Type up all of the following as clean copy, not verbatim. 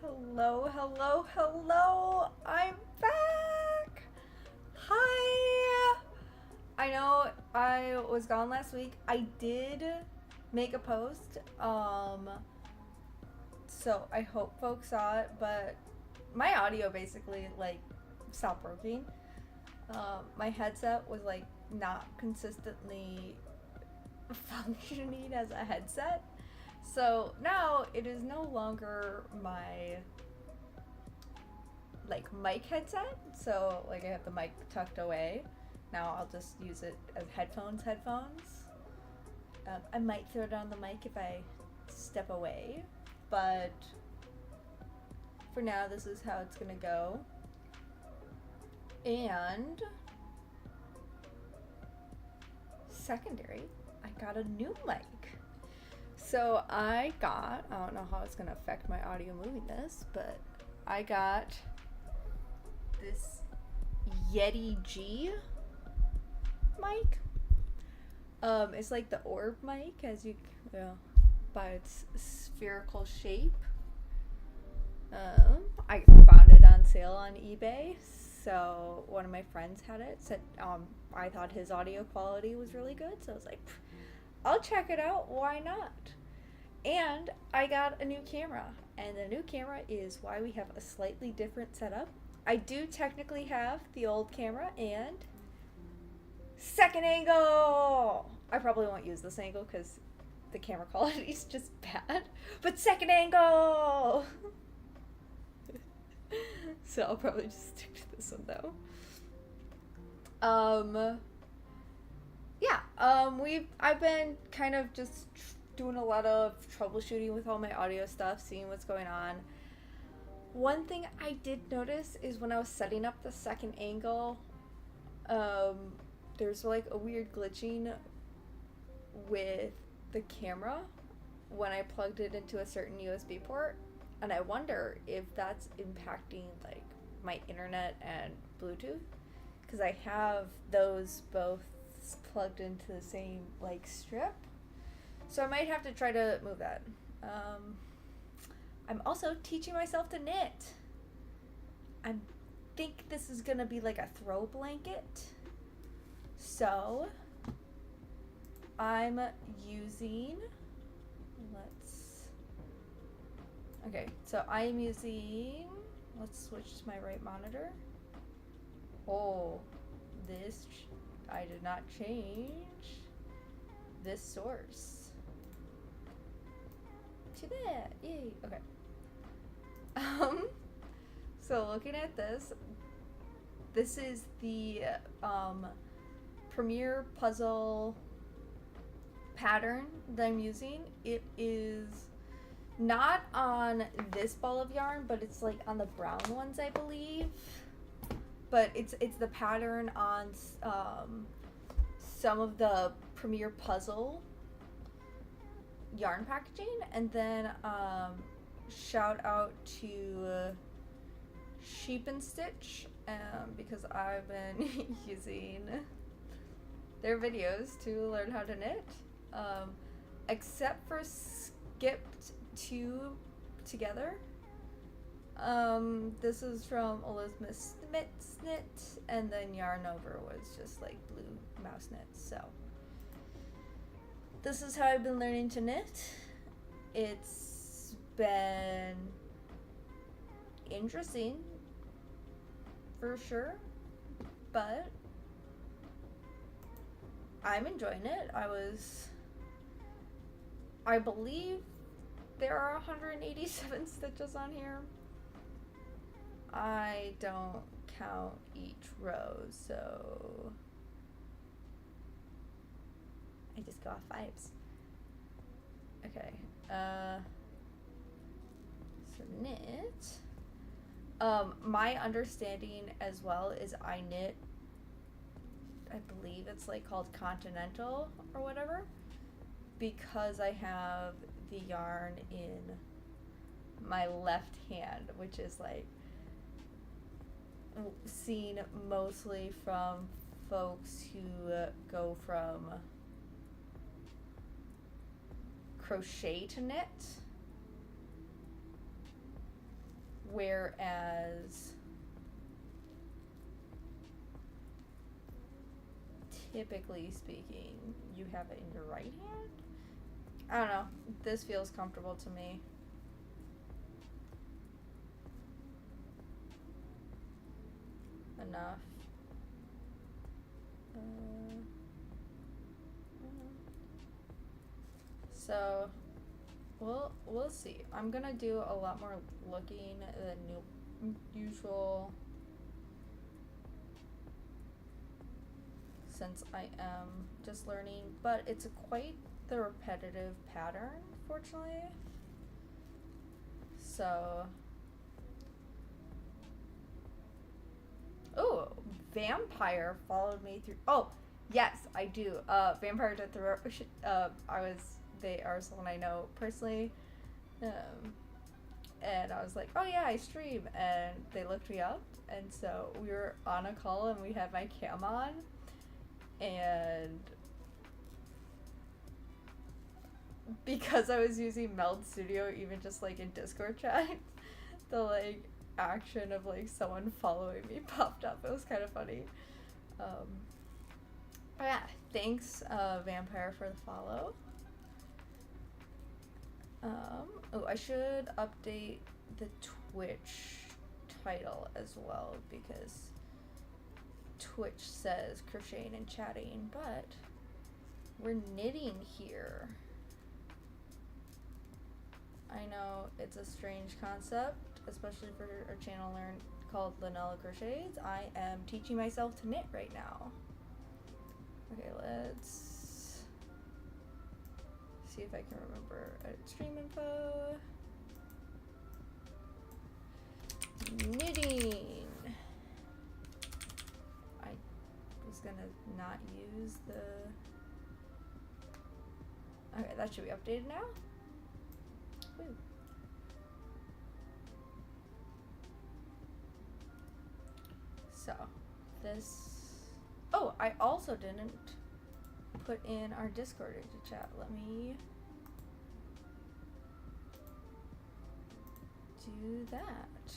Hello, hello, hello. I'm back. Hi. I know I was gone last week. I did make a post. So I hope folks saw it, but my audio basically stopped working. My headset was not consistently functioning as a headset. So now it is no longer my mic headset. So I have the mic tucked away. Now I'll just use it as headphones. I might throw it on the mic if I step away, but for now this is how it's gonna go. And secondary, I got a new mic. So I don't know how it's gonna affect my audio moving this, but I got this Yeti G mic. It's like the orb mic, as you know, by its spherical shape. I found it on sale on eBay, so one of my friends had it. Said I thought his audio quality was really good, so I was like, I'll check it out. Why not? And I got a new camera, and the new camera is why we have a slightly different setup. I do technically have the old camera and second angle. I probably won't use this angle because the camera quality is just bad, but second angle. So I'll probably just stick to this one though. I've been kind of just doing a lot of troubleshooting with all my audio stuff, seeing what's going on. One thing I did notice is when I was setting up the second angle, there's a weird glitching with the camera when I plugged it into a certain USB port, and I wonder if that's impacting my internet and Bluetooth, because I have those both plugged into the same strip, so I might have to try to move that. I'm also teaching myself to knit. I think this is gonna be a throw blanket, so I'm using let's switch to my right monitor. I did not change this source to that. Yay. Okay. So looking at this is the Premiere puzzle pattern that I'm using. It is not on this ball of yarn, but it's on the brown ones, I believe. But it's the pattern on some of the Premiere puzzle yarn packaging. And then shout out to Sheep and Stitch, because I've been using their videos to learn how to knit, except for skipped 2 together. This is from Elizabeth Smith's knit, and then Yarn Over was just blue mouse knit. So this is how I've been learning to knit. It's been interesting for sure, but I'm enjoying it. I believe there are 187 stitches on here. I don't count each row, so I just go off vibes. Okay, so knit. My understanding as well is I knit, I believe it's called Continental or whatever, because I have the yarn in my left hand, which is seen mostly from folks who go from crochet to knit. Whereas typically speaking, you have it in your right hand. I don't know. This feels comfortable to me. Enough. So we'll see. I'm gonna do a lot more looking than usual, since I am just learning, but it's quite the repetitive pattern, fortunately. So, oh, Vampire followed me through. Oh, yes, I do. Vampire Death Row. They are someone I know personally, and I was like, oh yeah, I stream, and they looked me up, and so we were on a call, and we had my cam on, and because I was using Meld Studio, even just like in Discord chat, the like action of like someone following me popped up. It was kind of funny. But yeah, thanks Vampire for the follow. Oh, I should update the Twitch title as well, because Twitch says crocheting and chatting, but we're knitting here. I know it's a strange concept, especially for a channel called Lanella Crochets. I am teaching myself to knit right now. Okay, let's see if I can remember stream info. Knitting. I was gonna not use the. Okay, that should be updated now. Woo. So this. Oh, I also didn't put in our Discord into chat. Let me do that.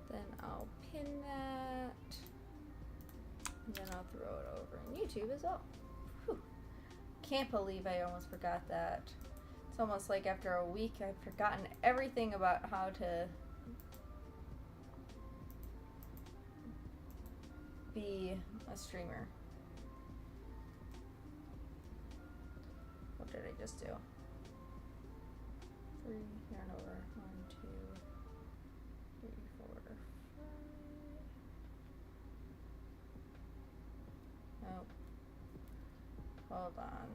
Then I'll pin that, and then I'll throw it over on YouTube as well. Whew. Can't believe I almost forgot that. It's almost like after a week I've forgotten everything about how to be a streamer. What did I just do? 3, yarn over, 1, 2, 3, 4, 5. Oh. Hold on.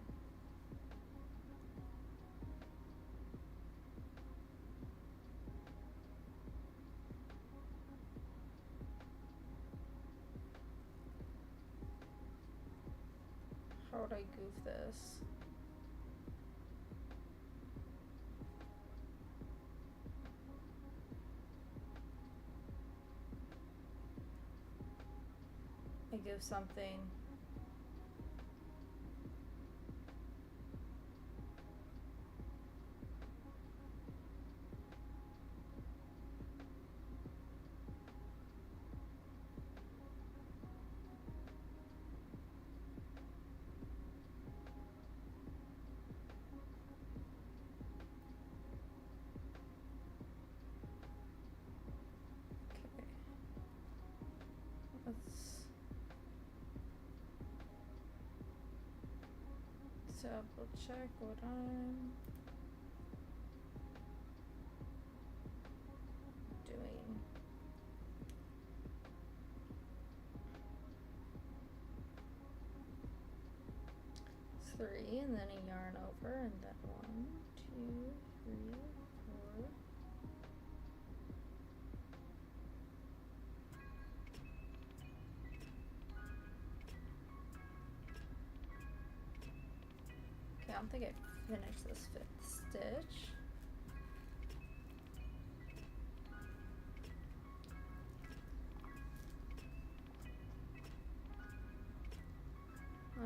How would I goof this? I goof something. Double check what I'm doing. It's 3 and then a yarn over, and then 1, 2, 3, 4. I don't think I finished this 5th stitch.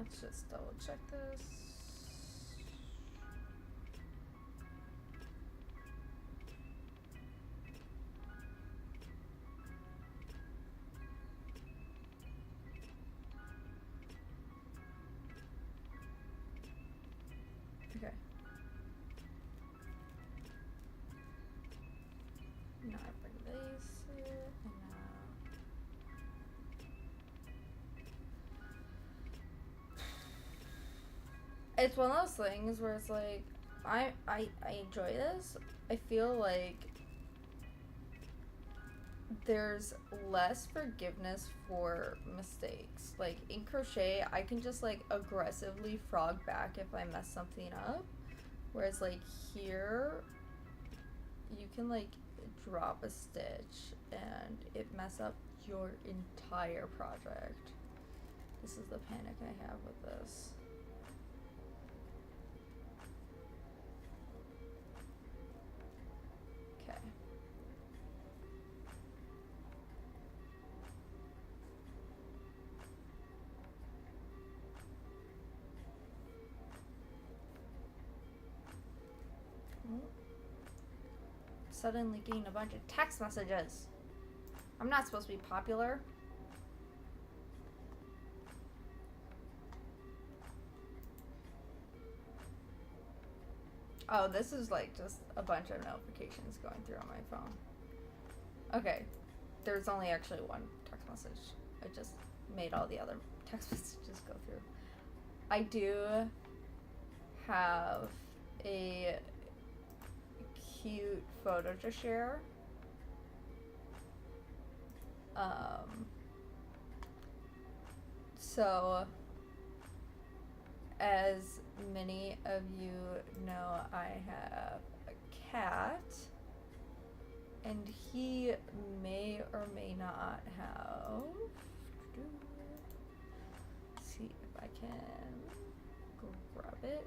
Let's just double check this. Okay. Now I bring this and it's one of those things where it's like I enjoy this. I feel like there's less forgiveness for mistakes. Like in crochet, I can just like aggressively frog back if I mess something up. Whereas like here, you can like drop a stitch and it mess up your entire project. This is the panic I have with this. Okay. Suddenly getting a bunch of text messages. I'm not supposed to be popular. Oh, this is like just a bunch of notifications going through on my phone. Okay, there's only actually one text message. I just made all the other text messages go through. I do have a cute photo to share. So as many of you know, I have a cat, and he may or may not have. Let's see if I can grab it.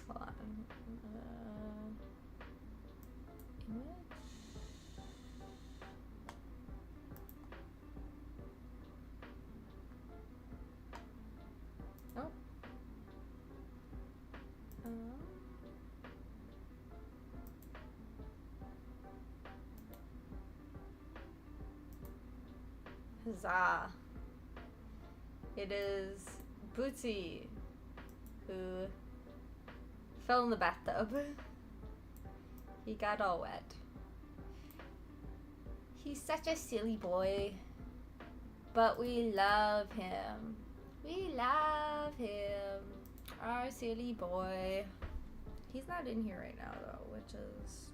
Hold on. Image. Oh. Huzzah. It is Bootsy, who fell in the bathtub. He got all wet. He's such a silly boy, but we love him. We love him. Our silly boy. He's not in here right now though, which is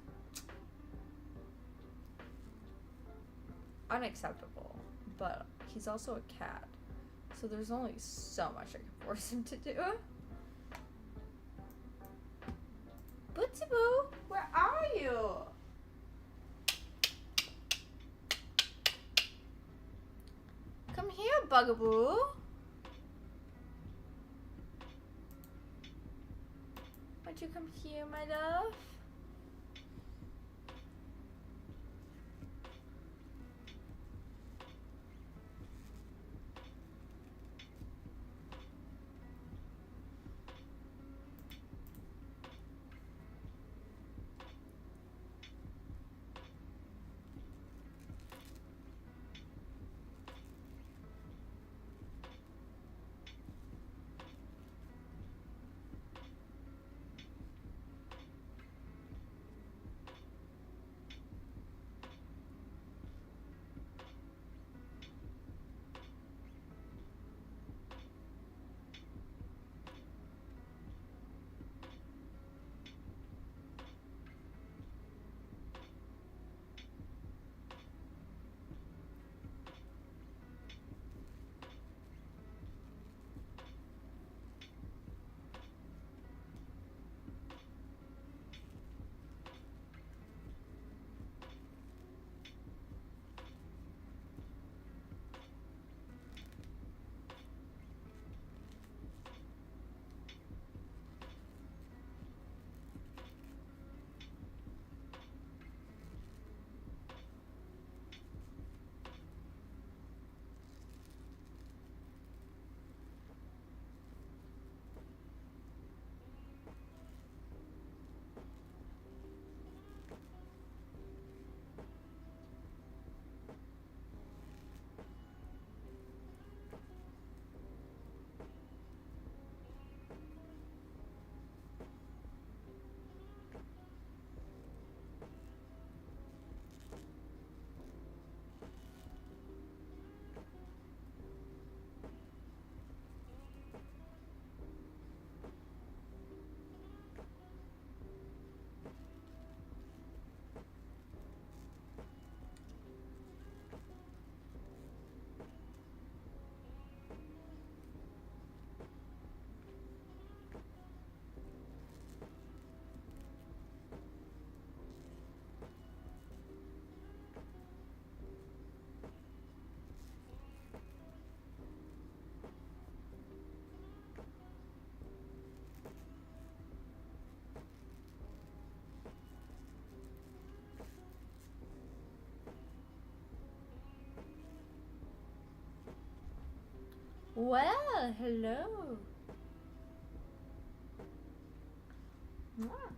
unacceptable, but he's also a cat, so there's only so much I can force him to do. Bootsy Boo, where are you? Come here, Bugaboo. Won't you come here, my love? Well, hello. Mwah.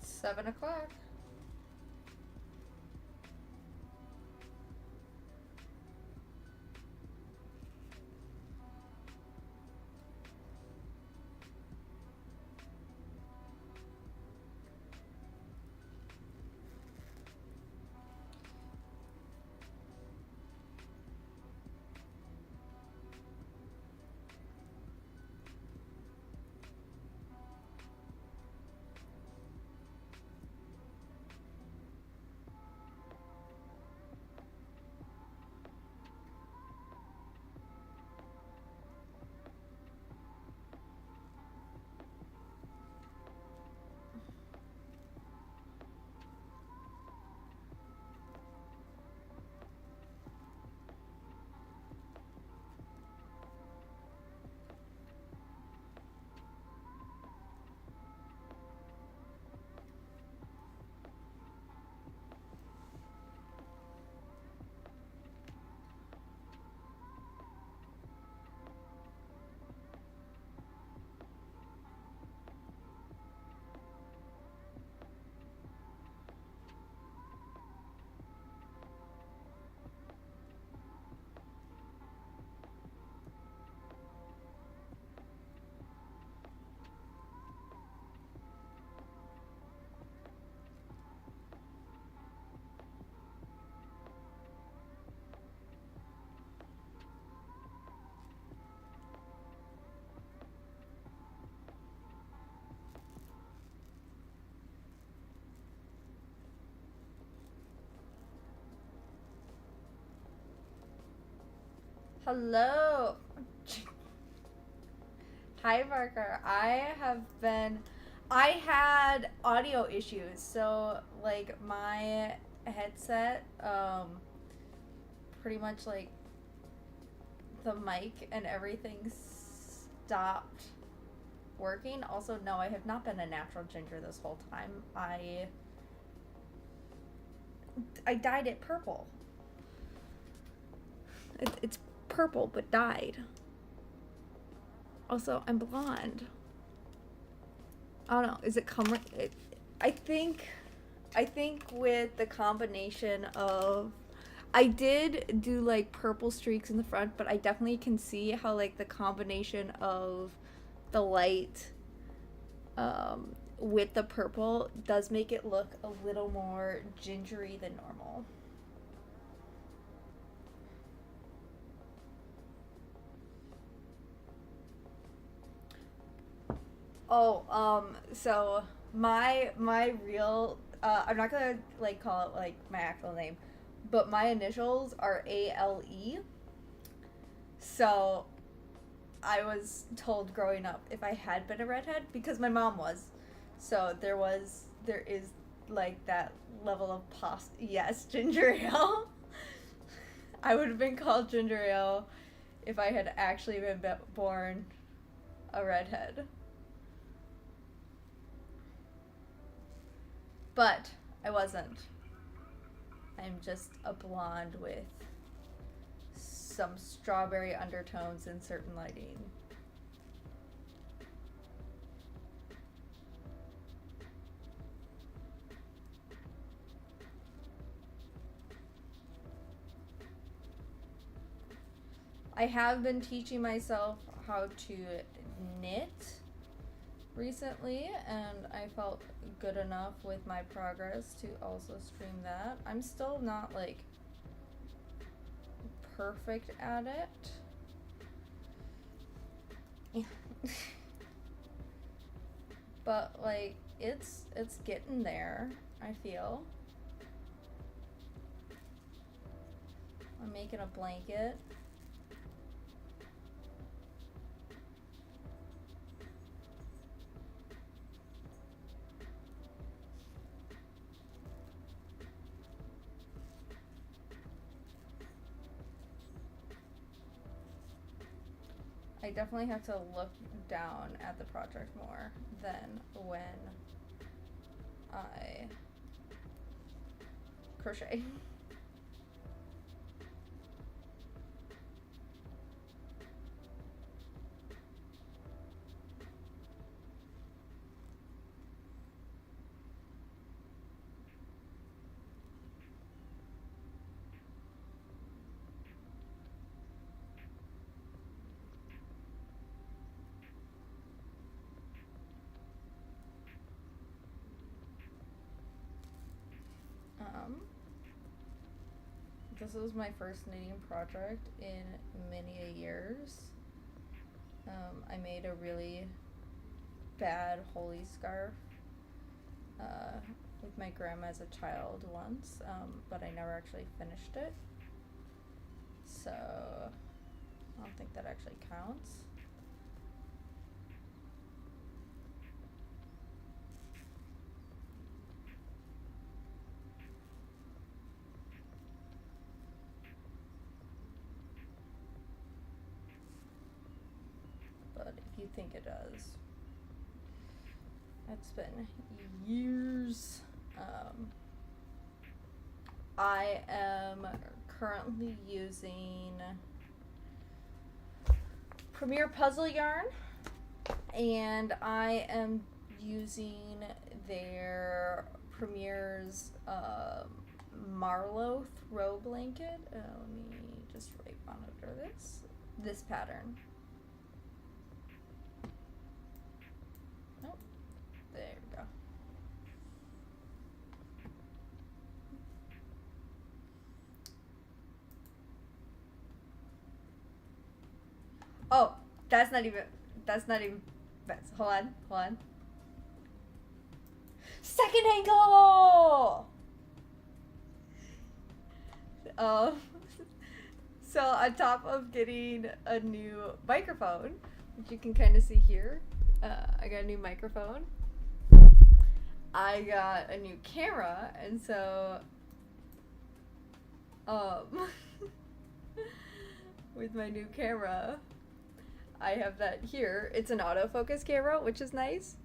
Seven o'clock. Hello. Hi, Parker. I had audio issues. So, like, my headset, pretty much, like, the mic and everything stopped working. Also, no, I have not been a natural ginger this whole time. I dyed it purple. It's purple, but dyed. Also, I'm blonde. I don't know. Is it I think with the combination of, I did do like purple streaks in the front, but I definitely can see how like the combination of the light with the purple does make it look a little more gingery than normal. Oh, so my real I'm not gonna like call it like my actual name, but my initials are ALE. So I was told growing up if I had been a redhead, because my mom was. So there is like that level of yes, ginger ale. I would have been called ginger ale if I had actually been born a redhead. But I wasn't. I'm just a blonde with some strawberry undertones in certain lighting. I have been teaching myself how to knit recently, and I felt good enough with my progress to also stream that. I'm still not like perfect at it. But like it's getting there, I feel. I'm making a blanket. I definitely have to look down at the project more than when I crochet. This was my first knitting project in many years. I made a really bad holey scarf with my grandma as a child once, but I never actually finished it. So I don't think that actually counts. But if you think it does, it's been years. I am currently using Premier Puzzle Yarn, and I am using their Premier's Marlow Throw blanket. Let me just right monitor this pattern. Nope. There we go. Oh, that's not even hold on. Second angle! So on top of getting a new microphone, which you can kind of see here, I got a new microphone. I got a new camera, and so, with my new camera, I have that here. It's an autofocus camera, which is nice.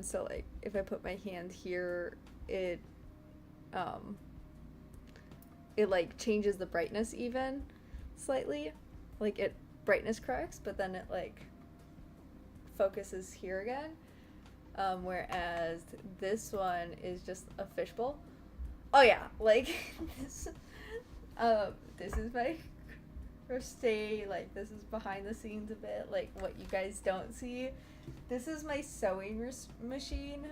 So like if I put my hand here, it like changes the brightness even slightly. Like it brightness corrects, but then it like focuses here again. Whereas this one is just a fishbowl. Oh yeah, like this is my crochet, like this is behind the scenes a bit, like what you guys don't see. This is my sewing machine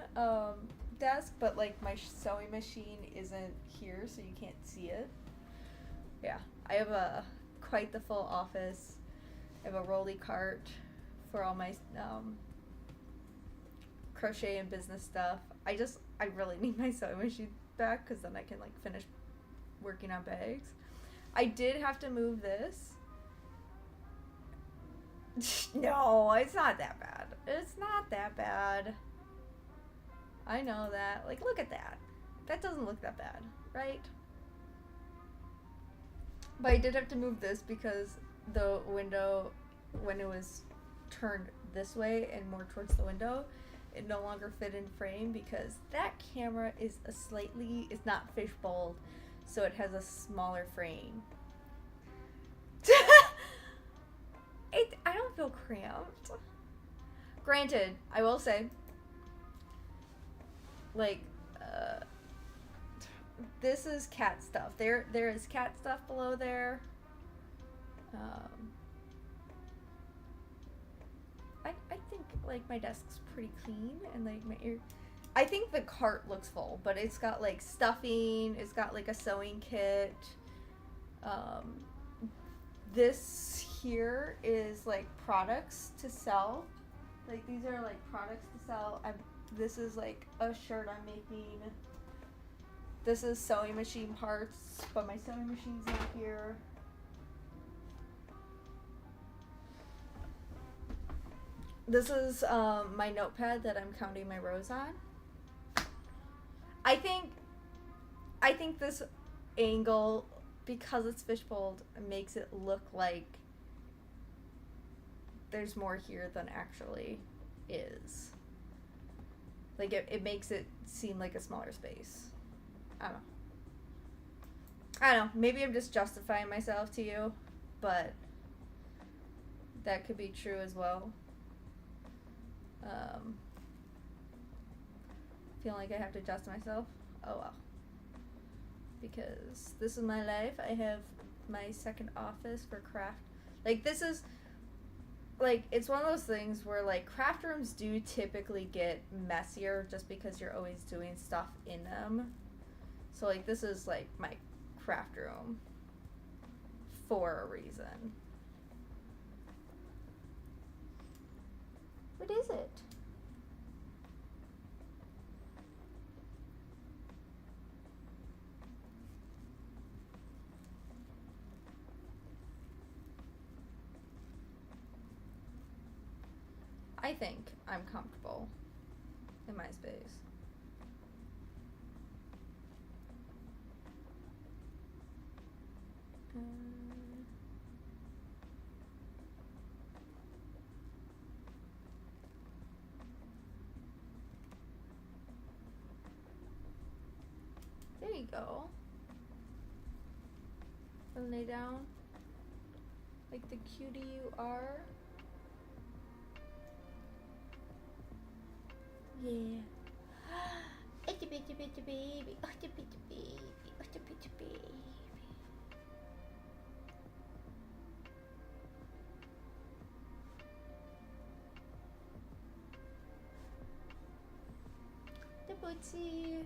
desk, but like my sewing machine isn't here, so you can't see it. Yeah, I have quite the full office. I have a rolly cart for all my crochet and business stuff. I really need my sewing machine back, because then I can like finish working on bags. I did have to move this. No, it's not that bad. It's not that bad. I know that. Like, look at that. That doesn't look that bad, right? But I did have to move this because the window, when it was turned this way and more towards the window, it no longer fit in frame because that camera is it's not fishbowled, so it has a smaller frame. I don't feel cramped. Granted, I will say, like, this is cat stuff. There is cat stuff below there. I think like my desk's pretty clean, and like I think the cart looks full, but it's got like stuffing. It's got like a sewing kit. this here is like products to sell. Like these are like products to sell. This is like a shirt I'm making. This is sewing machine parts, but my sewing machine's not here. This is my notepad that I'm counting my rows on. I think this angle, because it's fishbowled, makes it look like there's more here than actually is. Like it makes it seem like a smaller space. I don't know. Maybe I'm just justifying myself to you, but that could be true as well. Feeling like I have to adjust myself. Oh well. Because this is my life. I have my second office for craft. Like this is like, it's one of those things where like craft rooms do typically get messier just because you're always doing stuff in them. So like this is like my craft room for a reason. What is it? I think I'm comfortable in my space. There you go. And lay down like the cutie you are. Yeah. It's a bitty bitty baby. Oh, the bitty baby. Oh, the bitty baby. The bootsy.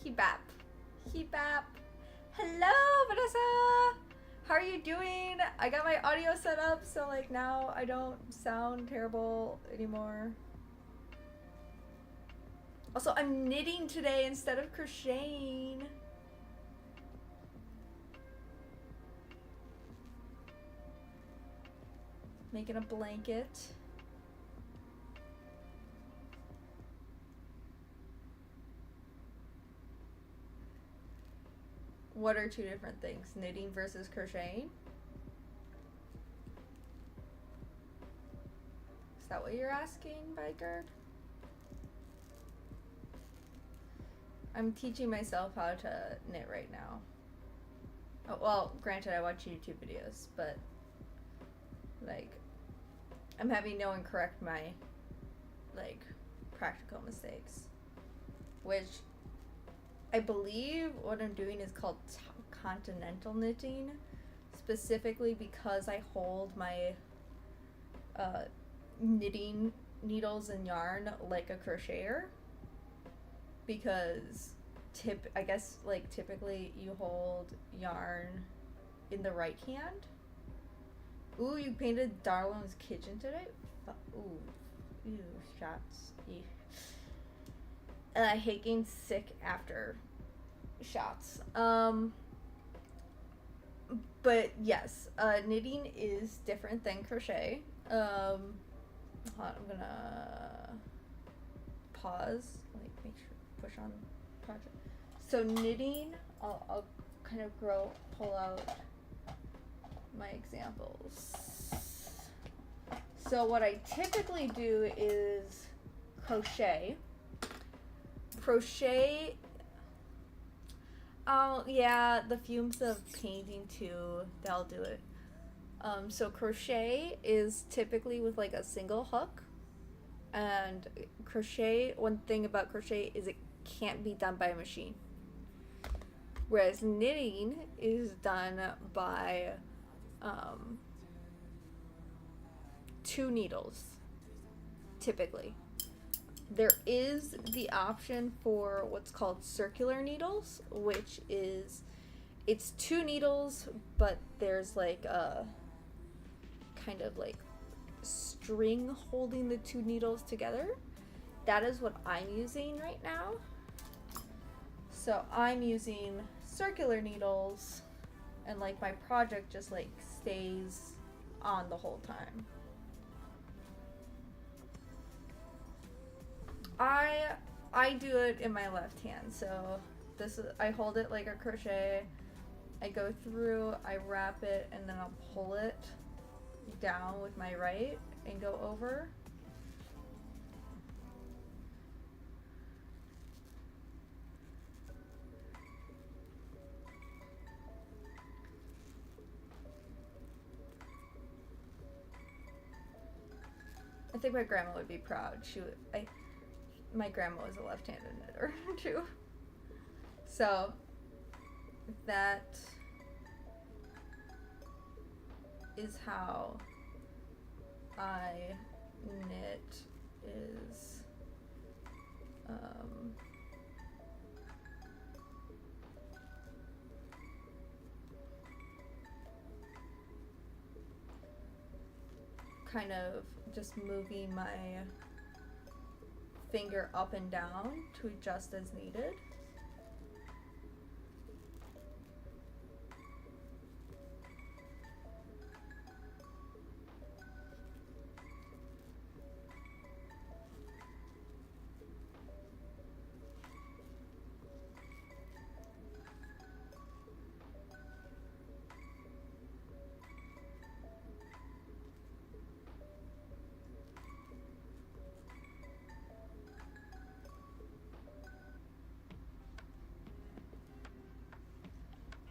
He bap. He bap. Hello, Vanessa! How are you doing? I got my audio set up, so like now I don't sound terrible anymore. Also, I'm knitting today instead of crocheting. Making a blanket. What are two different things? Knitting versus crocheting? Is that what you're asking, Biker? I'm teaching myself how to knit right now. Oh, well, granted, I watch YouTube videos, but like, I'm having no one correct my like practical mistakes, which I believe what I'm doing is called continental knitting, specifically because I hold my knitting needles and yarn like a crocheter, because I guess like typically you hold yarn in the right hand. Ooh, you painted Darlone's kitchen today? Ooh, ew, shots. Ew. And I hate getting sick after shots. But yes, knitting is different than crochet. Hold on, I'm gonna pause, like make sure push on project. So knitting, I'll kind of pull out my examples. So what I typically do is crochet. Oh yeah, the fumes of painting too, that'll do it. So crochet is typically with like a single hook, and one thing about crochet is it can't be done by a machine, whereas knitting is done by 2 needles typically. There is the option for what's called circular needles, which is, it's 2 needles, but there's like a kind of like string holding the 2 needles together. That is what I'm using right now. So I'm using circular needles, and like my project just like stays on the whole time. I do it in my left hand, so this is, I hold it like a crochet, I go through, I wrap it, and then I'll pull it down with my right and go over. I think my grandma would be proud. My grandma was a left-handed knitter too. So that is how I knit, is kind of just moving my finger up and down to adjust as needed.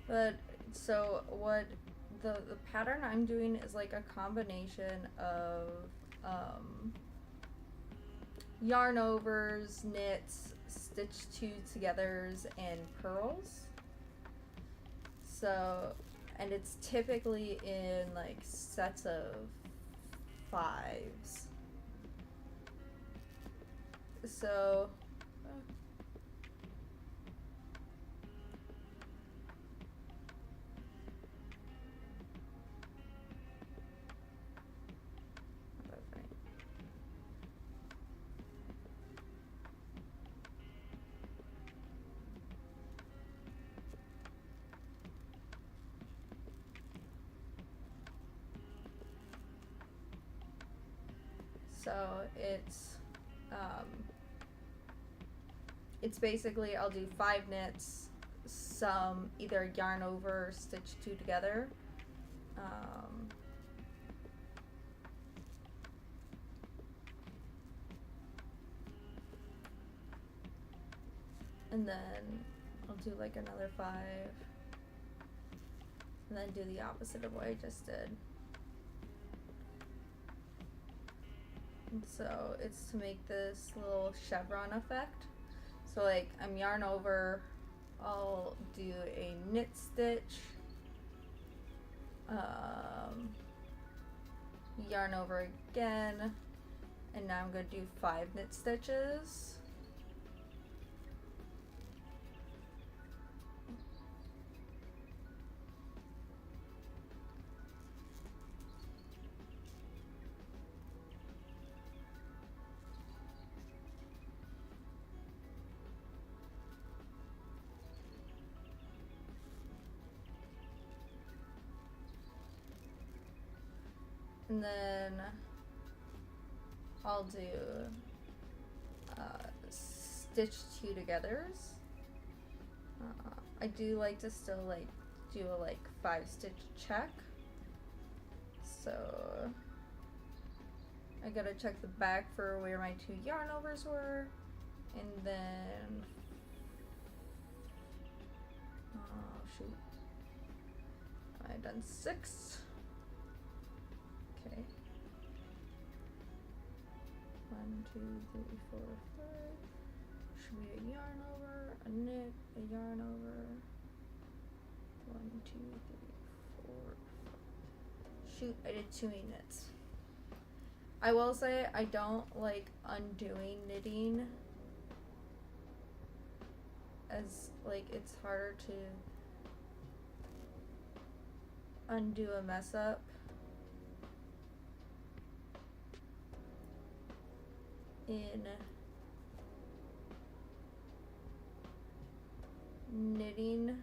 But so what the pattern I'm doing is like a combination of yarn overs, knits, stitch 2 togethers, and purls. So, and it's typically in like sets of 5s. So it's basically, I'll do 5 knits, some either yarn over, stitch 2 together, and then I'll do like another 5, and then do the opposite of what I just did. And so it's to make this little chevron effect. So like I'm yarn over, I'll do a knit stitch, yarn over again, and now I'm going to do 5 knit stitches. And then I'll do stitch 2 togethers. I do like to still like do a like 5 stitch check. So I gotta check the back for where my 2 yarn overs were, and then oh shoot, I've done 6. Okay. 1, 2, 3, 4, 5. Should be a yarn over, a knit, a yarn over. 1, 2, 3, 4. Shoot, I did too many knits. I will say I don't like undoing knitting, as like it's harder to undo a mess up. In knitting,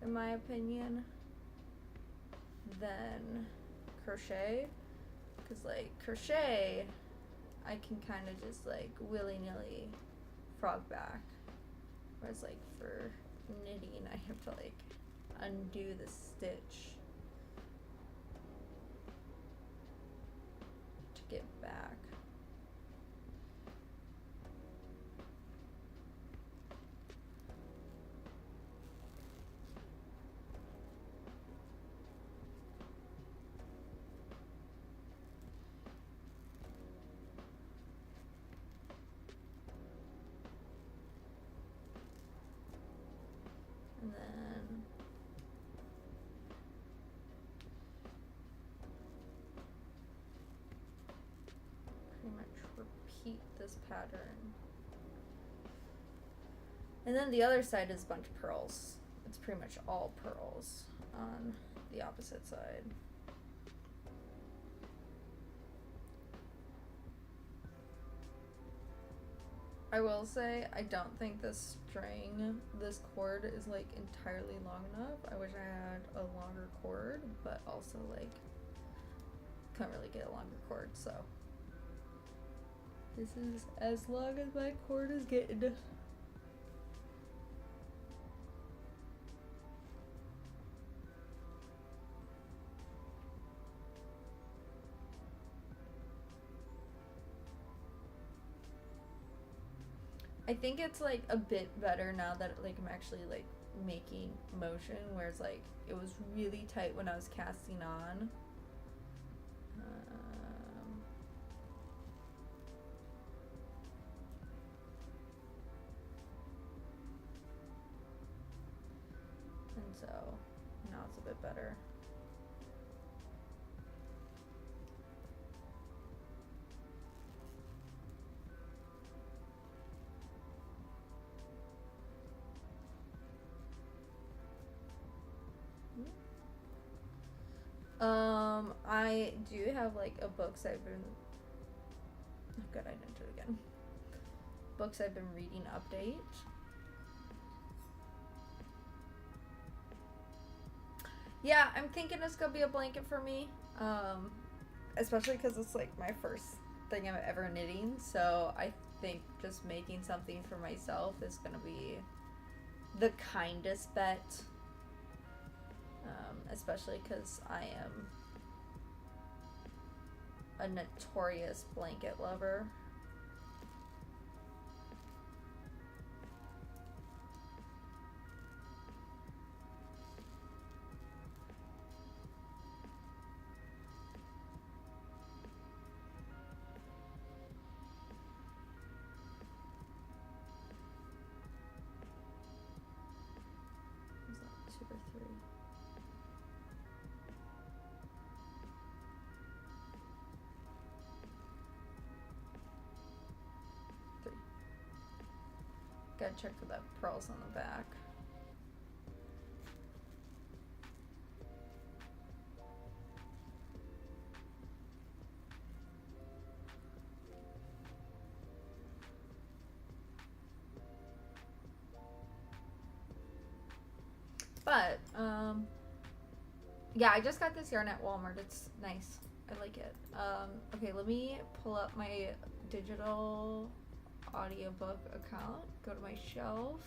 in my opinion, than crochet, because like crochet I can kind of just like willy-nilly frog back, whereas like for knitting I have to like undo the stitch to get back. And then pretty much repeat this pattern. And then the other side is a bunch of pearls. It's pretty much all pearls on the opposite side. I will say, I don't think this cord is like entirely long enough. I wish I had a longer cord, but also like, couldn't really get a longer cord, so. This is as long as my cord is getting. I think it's like a bit better now that like I'm actually like making motion, whereas like it was really tight when I was casting on. And so now it's a bit better. I do have like a books I've been, oh god, I didn't do it again. Books I've been reading update. Yeah, I'm thinking it's gonna be a blanket for me, especially because it's like my first thing I'm ever knitting, so I think just making something for myself is gonna be the kindest bet. Especially because I am a notorious blanket lover. Is that 2 or 3? Gotta check for the pearls on the back. But, yeah, I just got this yarn at Walmart. It's nice. I like it. Okay, let me pull up my digital audiobook account, go to my shelf,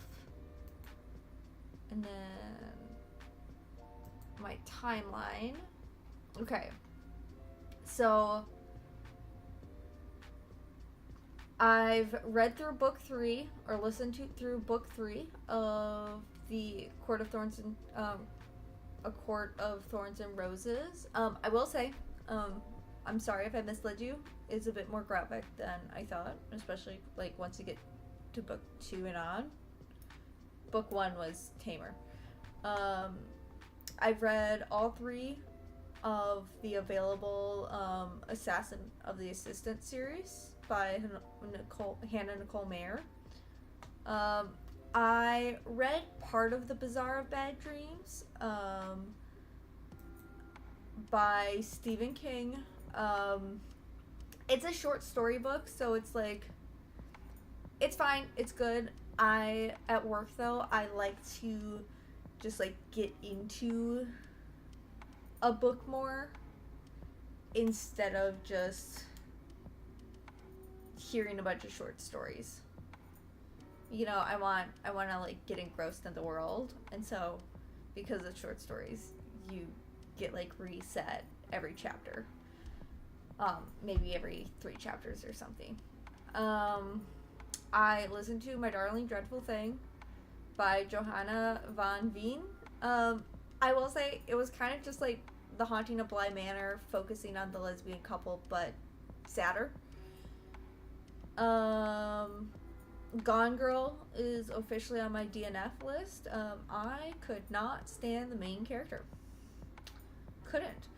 and then my timeline. Okay, so I've read through book 3, or listened through book 3 of the Court of Thorns and A Court of Thorns and Roses. I will say, I'm sorry if I misled you. It's a bit more graphic than I thought, especially like once you get to book 2 and on. Book 1 was tamer. I've read all 3 of the available Assassin of the Assistant series by Hannah Nicole Mayer. I read part of The Bazaar of Bad Dreams by Stephen King. It's a short story book, so it's like, it's fine, it's good. At work though, I like to just like get into a book more instead of just hearing a bunch of short stories. You know, I want to like get engrossed in the world, and so because of short stories, you get like reset every chapter. Maybe every 3 chapters or something. I listened to My Darling Dreadful Thing by Johanna von Veen. I will say it was kind of just like The Haunting of Bly Manor, focusing on the lesbian couple, but sadder. Gone Girl is officially on my DNF list. I could not stand the main character. Couldn't.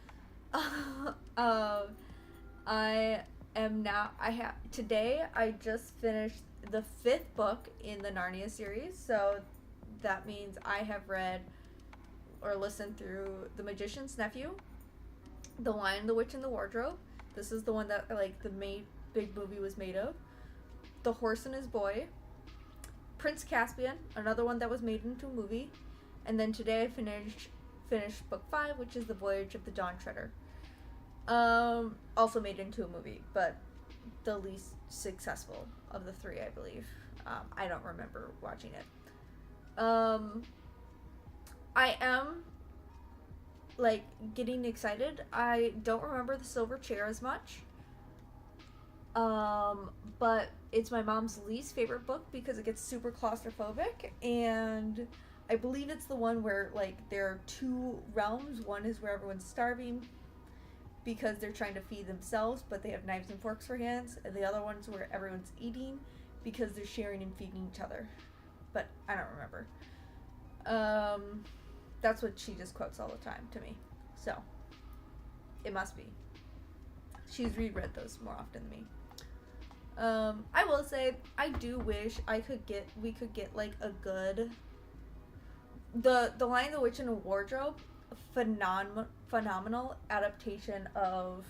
Today I just finished the 5th book in the Narnia series, so that means I have read or listened through The Magician's Nephew, The Lion, the Witch, and the Wardrobe. This is the one that like the big movie was made of. The Horse and His Boy, Prince Caspian, another one that was made into a movie, and then today I finished book 5, which is The Voyage of the Dawn Treader. Also made into a movie, but the least successful of the 3, I believe. I don't remember watching it. I am like getting excited. I don't remember The Silver Chair as much. But it's my mom's least favorite book because it gets super claustrophobic, and I believe it's the one where like there are 2 realms. One is where everyone's starving because they're trying to feed themselves, but they have knives and forks for hands, and the other one's where everyone's eating because they're sharing and feeding each other. But I don't remember. That's what she just quotes all the time to me. So it must be. She's reread those more often than me. I will say I do wish we could get like a good The Lion, the Witch, and the Wardrobe, phenomenal adaptation of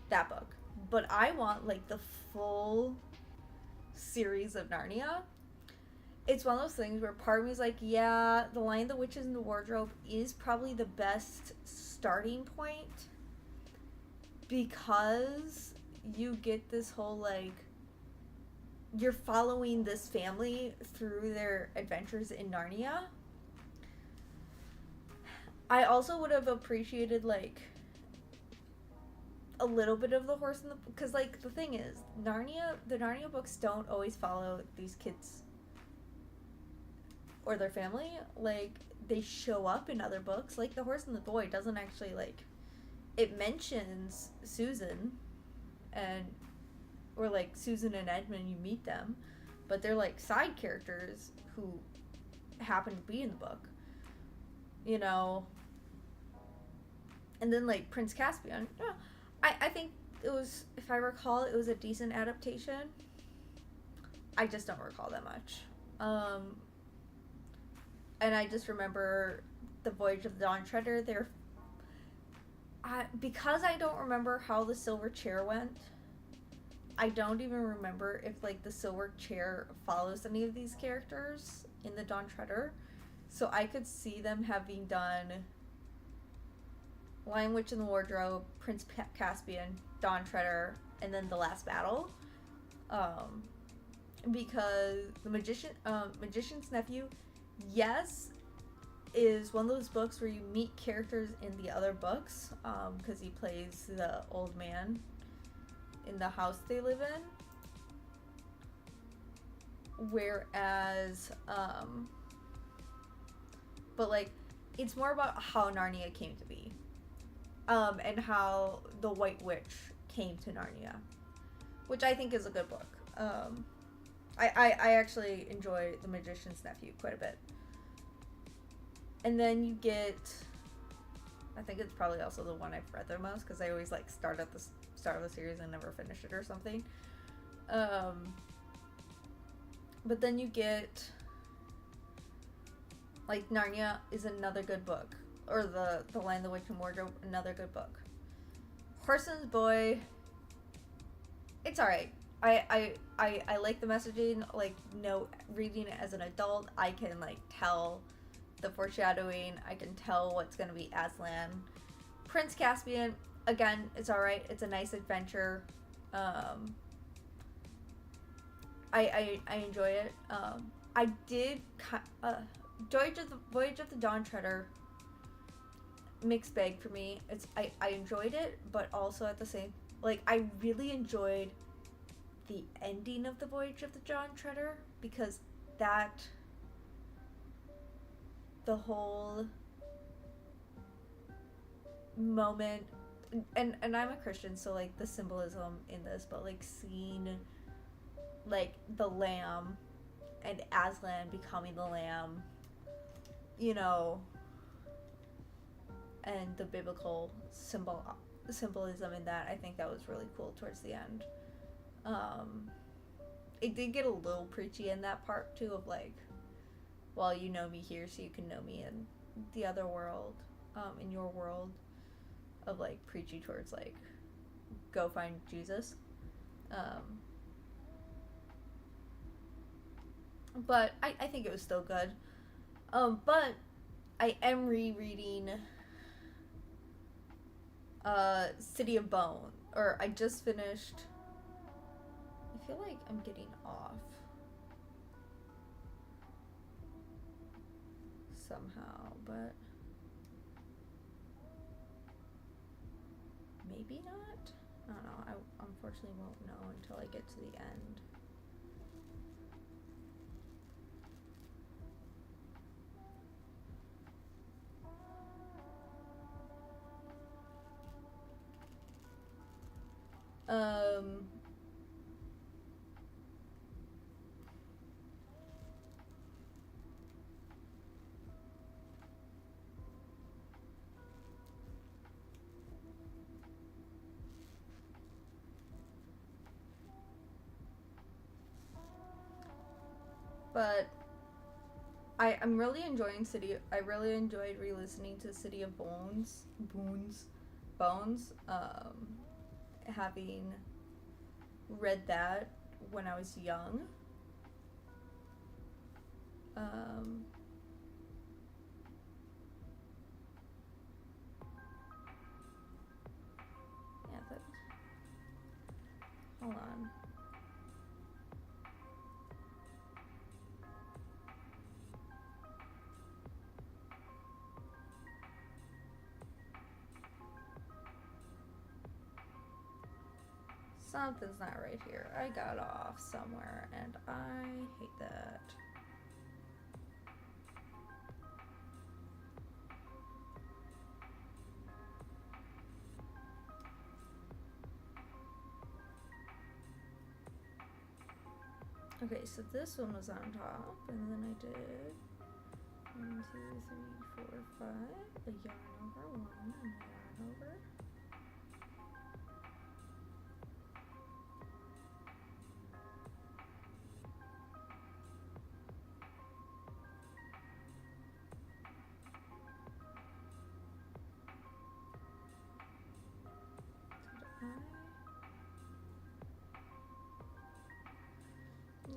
that book. But I want like the full series of Narnia. It's one of those things where part of me is like, yeah, The Lion, the Witch, and the Wardrobe is probably the best starting point because you get this whole like, you're following this family through their adventures in Narnia. I also would have appreciated like a little bit of the horse and the, because like the thing is, the Narnia books don't always follow these kids or their family. Like they show up in other books. Like The Horse and the Boy doesn't actually like, it mentions Susan or like Susan and Edmund, you meet them, but they're like side characters who happen to be in the book, you know. And then like Prince Caspian, yeah, I think it was, if I recall, it was a decent adaptation. I just don't recall that much. And I just remember The Voyage of the Dawn Treader. Because I don't remember how The Silver Chair went, I don't even remember if like The Silver Chair follows any of these characters in the Dawn Treader. So I could see them having done Lion, Witch, and the Wardrobe, Prince Caspian, Dawn Treader, and then The Last Battle. Because the Magician's Nephew, yes, is one of those books where you meet characters in the other books, because he plays the old man in the house they live in. Whereas, but like, it's more about how Narnia came to be, and how the White Witch came to Narnia, which I think is a good book. I actually enjoy The Magician's Nephew quite a bit. And then you get I think it's probably also the one I've read the most, because I always like start at the start of the series and never finish it or something. But then you get like Narnia is another good book, or the Lion, the Witch, and Wardrobe, another good book. Horson's Boy, it's alright. I like the messaging. Like, no, reading it as an adult, I can like tell the foreshadowing. I can tell what's gonna be Aslan. Prince Caspian, again, it's alright. It's a nice adventure. I enjoy it. I did Voyage of the Dawn Treader, mixed bag for me. I enjoyed it, but also at the same, like, I really enjoyed the ending of the Voyage of the Dawn Treader, because the whole moment, and I'm a Christian, so like the symbolism in this, but like seeing like the lamb and Aslan becoming the lamb, you know, and the biblical symbolism in that, I think that was really cool towards the end. It did get a little preachy in that part too, of like, well, you know me here, so you can know me in the other world, in your world, of like preachy towards like, go find Jesus. But I think it was still good. But I am rereading City of Bone, or I just finished. I feel like I'm getting off somehow, but maybe not. I don't know. I unfortunately won't know until I get to the end. But I'm really enjoying I really enjoyed re-listening to City of Bones. Having read that when I was young. Yeah, that. Hold on. Something's not right here. I got off somewhere, and I hate that. Okay, so this one was on top, and then I did 1, 2, 3, 4, 5, a yarn over, 1, and a yarn over.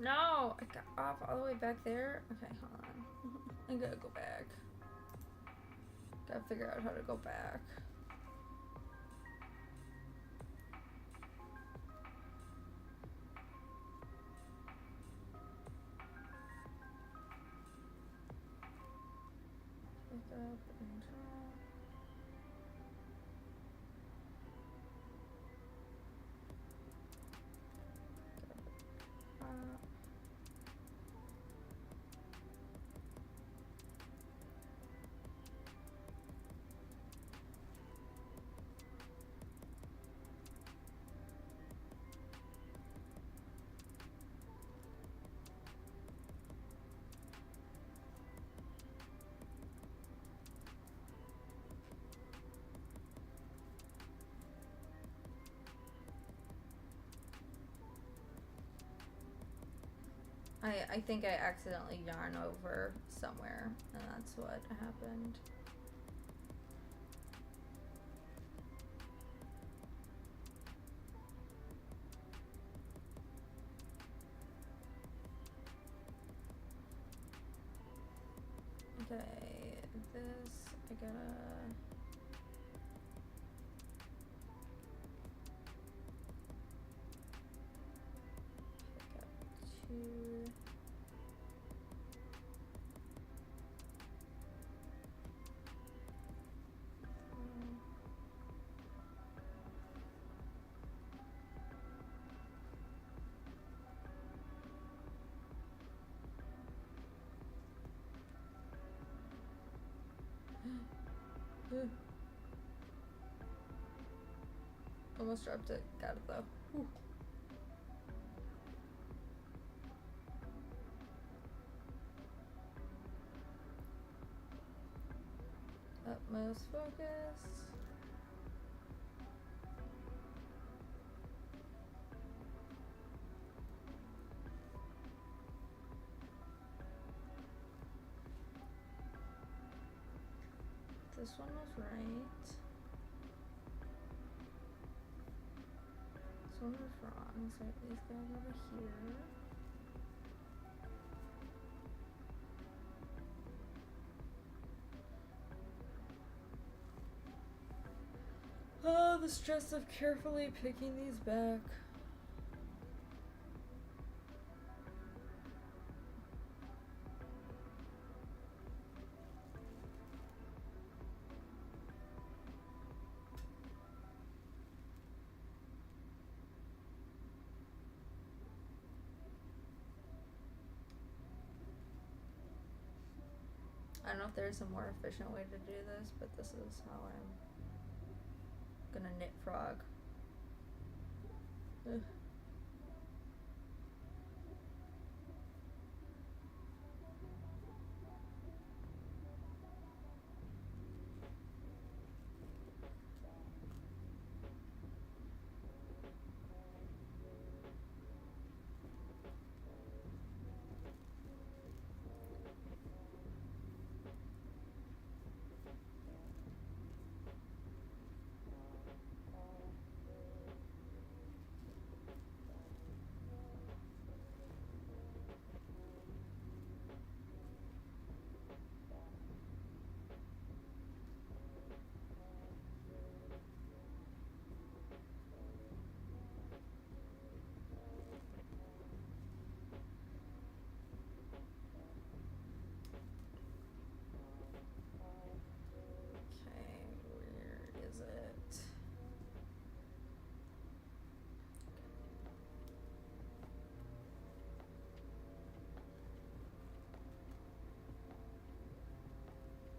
No, I got off all the way back there. Okay, hold on. I gotta go back. Gotta figure out how to go back. Pick up and drop. I think I accidentally yarn over somewhere, and that's what happened. Okay, this, I gotta... pick up 2... Almost dropped it. Got it though. Whew. Utmost focus. This one was right. This one was wrong, so these guys over here. Oh, the stress of carefully picking these back. I don't know if there's a more efficient way to do this, but this is how I'm gonna knit frog. Ugh.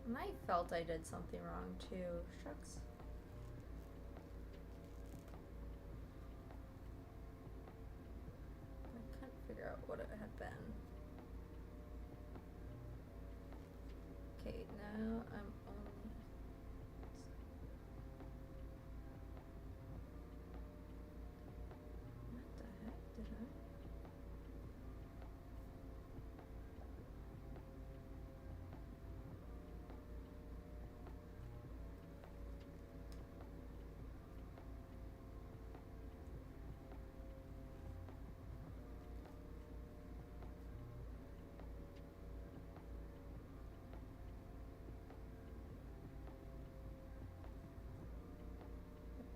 And I felt I did something wrong too. Shucks. I couldn't figure out what it had been. Okay, now I'm only... What the heck did I...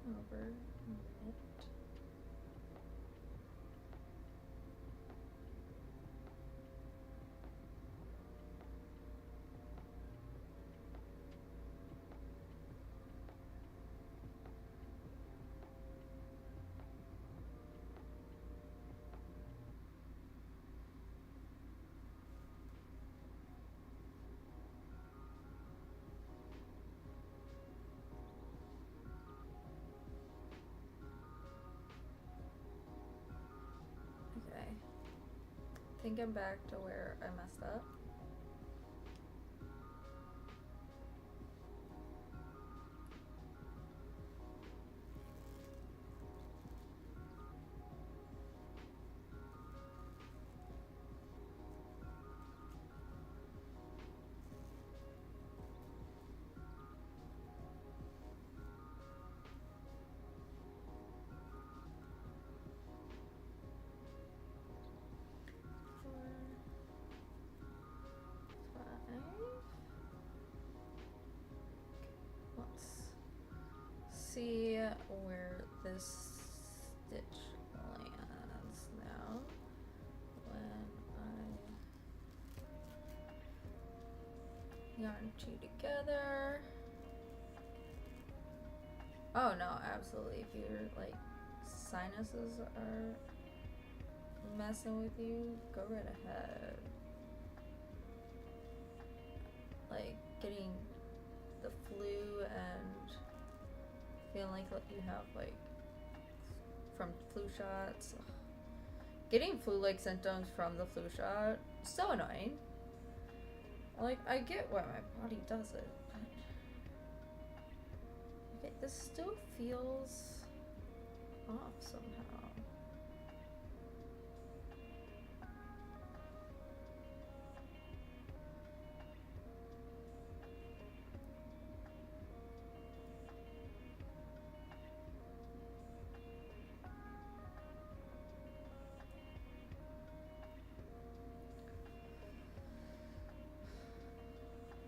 over knit. Okay. I think I'm back to where I messed up. yarn two together. Oh no, absolutely. If your like sinuses are messing with you, go right ahead. Like getting the flu and feeling like you have like from flu shots. Ugh. Getting flu-like symptoms from the flu shot, so annoying. Like, I get why my body does it, but okay, this still feels off somehow.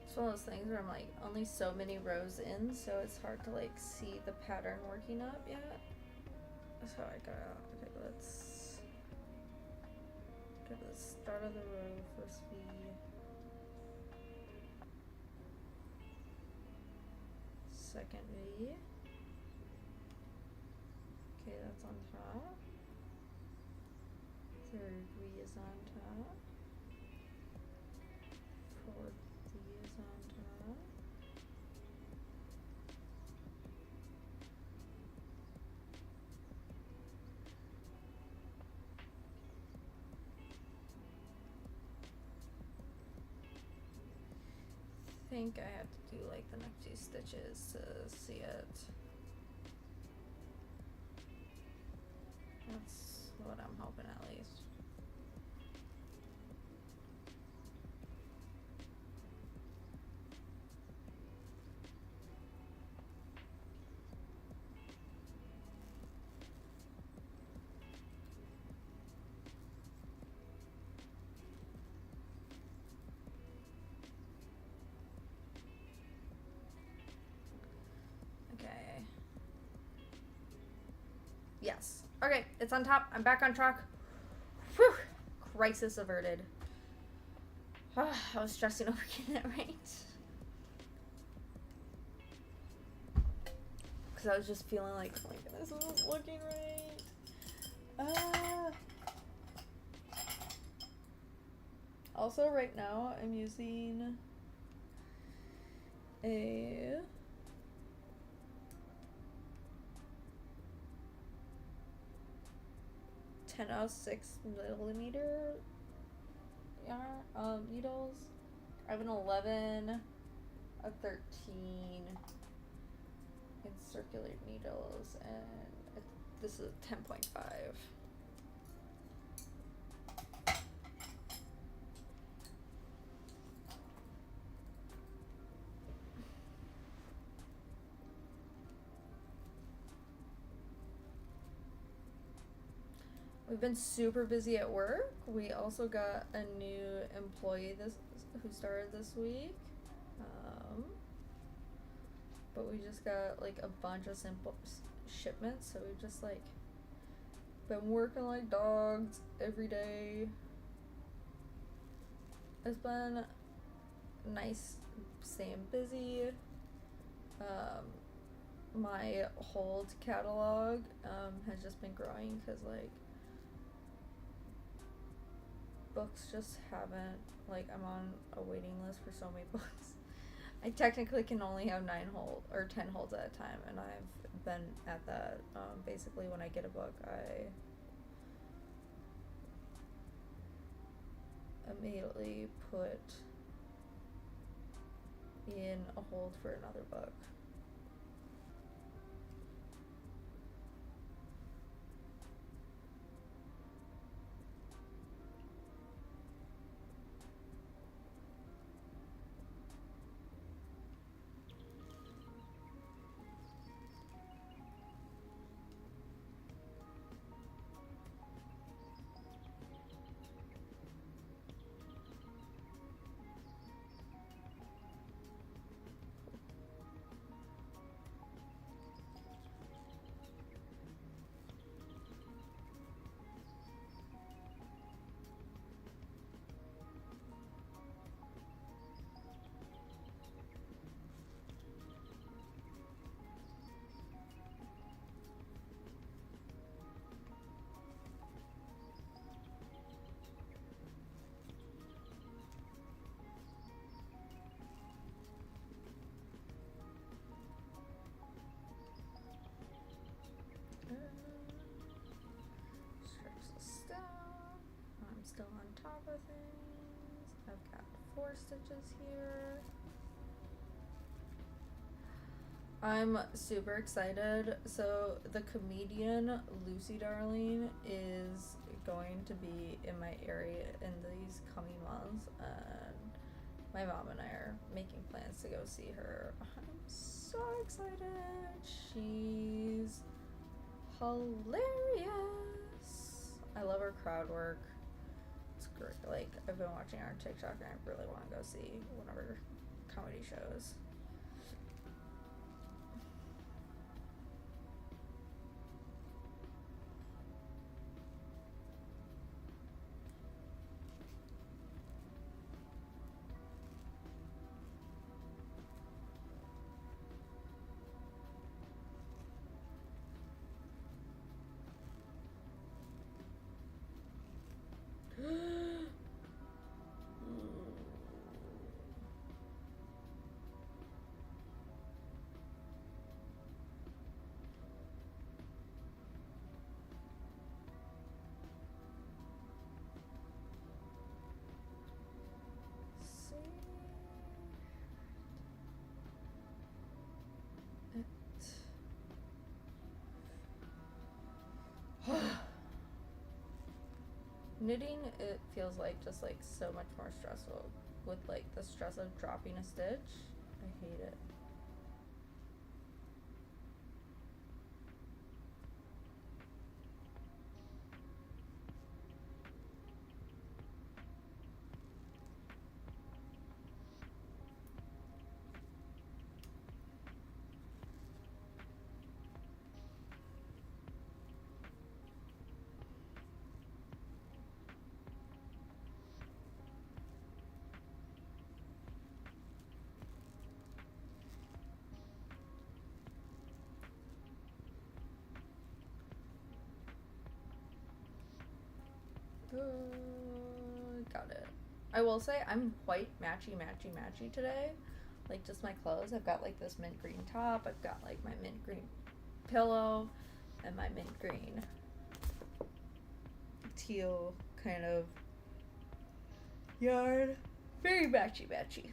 It's one of those things where I'm like only so many rows in, so it's hard to like see the pattern working up yet. So I gotta, okay, let's get the start of the row, first V. Second V. Okay, that's on top. Third V is on top. Fourth V is on top. I think I have to do like the next few stitches to see it. That's what I'm hoping at least. Okay. Yes. Okay, it's on top. I'm back on track. Whew. Crisis averted. I was stressing over getting it right. Because I was just feeling like, oh my goodness, this isn't looking right. Also, right now, I'm using a 10/6 millimeter yarn, needles. I have an 11, a 13 in circular needles, and this is a 10.5. We've been super busy at work. We also got a new employee who started this week. But we just got like a bunch of simple shipments, so we've just like been working like dogs every day. It's been nice staying busy. My hold catalog has just been growing because like books just haven't, like, I'm on a waiting list for so many books. I technically can only have 9 hold or 10 holds at a time, and I've been at that. Basically, when I get a book, I immediately put in a hold for another book. still on top of things. I've got 4 stitches here. I'm super excited. So the comedian Lucy Darling is going to be in my area in these coming months, and my mom and I are making plans to go see her. I'm so excited. She's hilarious. I love her crowd work. It's great. Like, I've been watching her on TikTok, and I really want to go see one of her comedy shows. Knitting, it feels like just like so much more stressful with like the stress of dropping a stitch. I hate it. Got it. I will say I'm quite matchy today. Like, just my clothes. I've got like this mint green top. I've got like my mint green pillow and my mint green teal kind of yarn. Very matchy.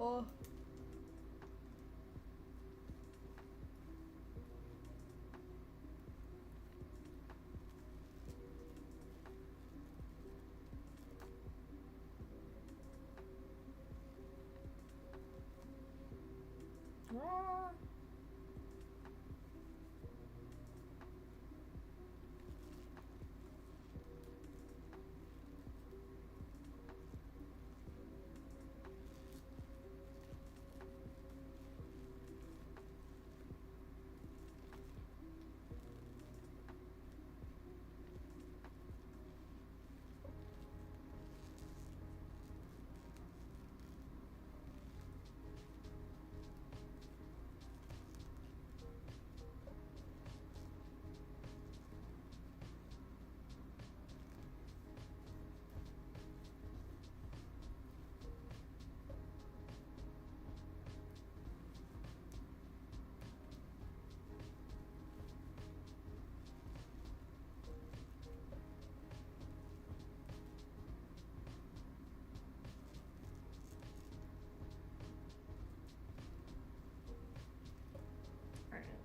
Oh. Ah. Alright.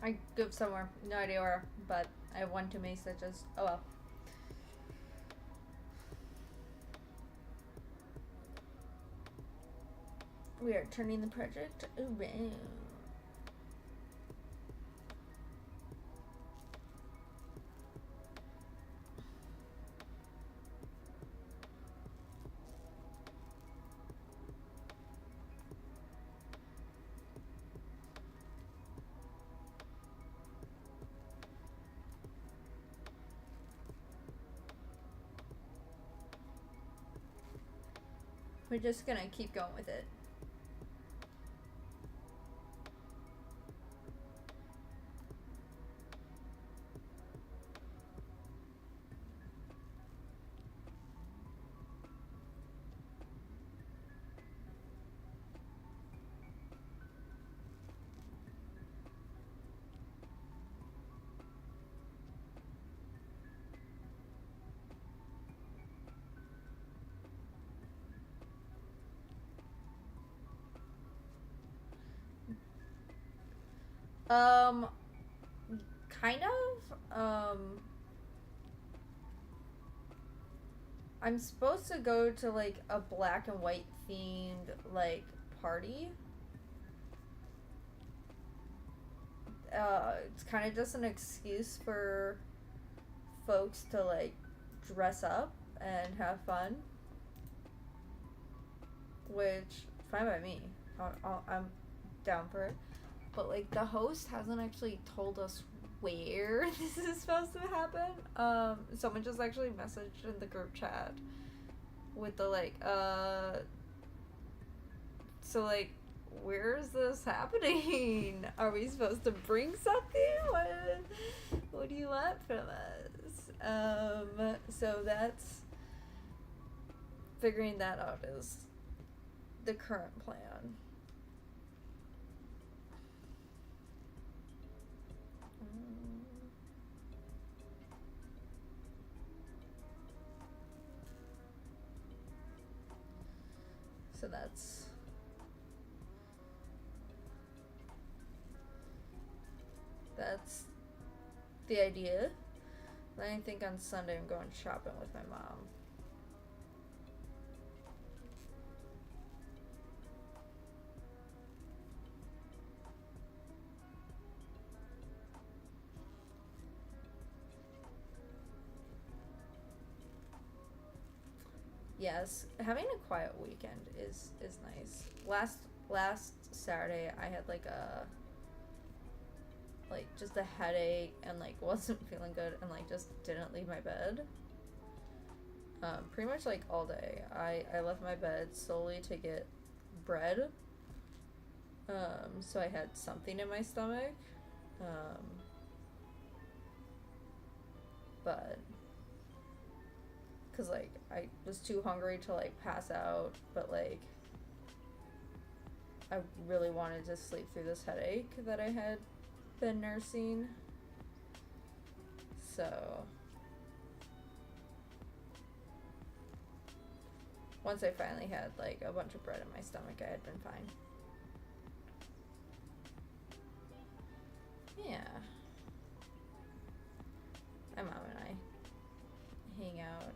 I give somewhere, no idea where, but I have one too many stitches. Oh well. We are turning the project around. We're just gonna keep going with it. Kind of. I'm supposed to go to like a black and white themed like party. It's kind of just an excuse for folks to like dress up and have fun, which fine by me. I'm down for it. But like the host hasn't actually told us where this is supposed to happen. Someone just actually messaged in the group chat with the like, so like, where is this happening? Are we supposed to bring something? What do you want from us? So that's figuring that out is the current plan. So that's the idea. Then I think on Sunday I'm going shopping with my mom. Yes, having a quiet weekend is nice. Last Saturday I had like just a headache and like wasn't feeling good and like just didn't leave my bed. Pretty much like all day. I left my bed solely to get bread. So I had something in my stomach. But cause like I was too hungry to like pass out, but like I really wanted to sleep through this headache that I had been nursing. So once I finally had like a bunch of bread in my stomach, I had been fine. Yeah. My mom and I hang out.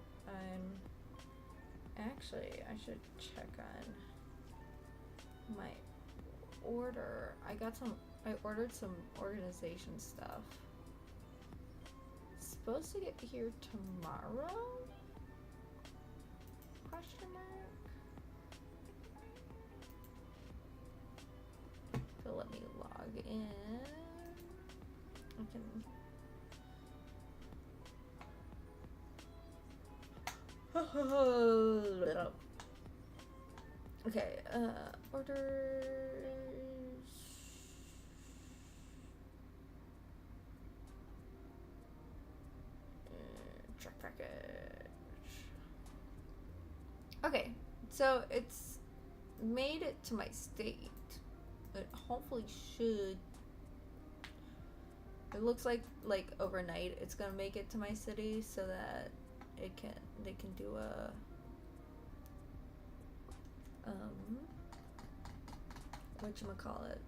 Actually, I should check on my order. I ordered some organization stuff. It's supposed to get here tomorrow? Question mark? So let me log in. I can... Okay, orders. Check package. Okay, so it's made it to my state. It hopefully should. It looks like overnight it's gonna make it to my city so that they can do a whatchamacallit,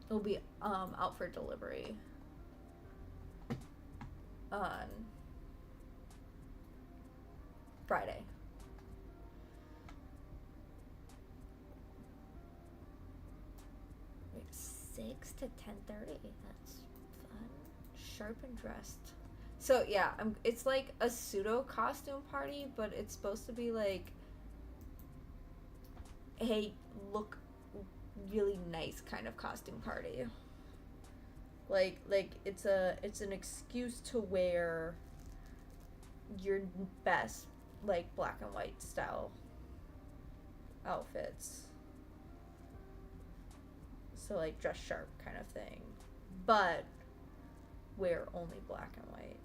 It'll be out for delivery on Friday. Wait, 6 to 10:30. That's fun. Sharp and dressed. So yeah, it's like a pseudo costume party, but it's supposed to be like, hey, look really nice kind of costume party. Like it's an excuse to wear your best like black and white style outfits. So like dress sharp kind of thing, but wear only black and white.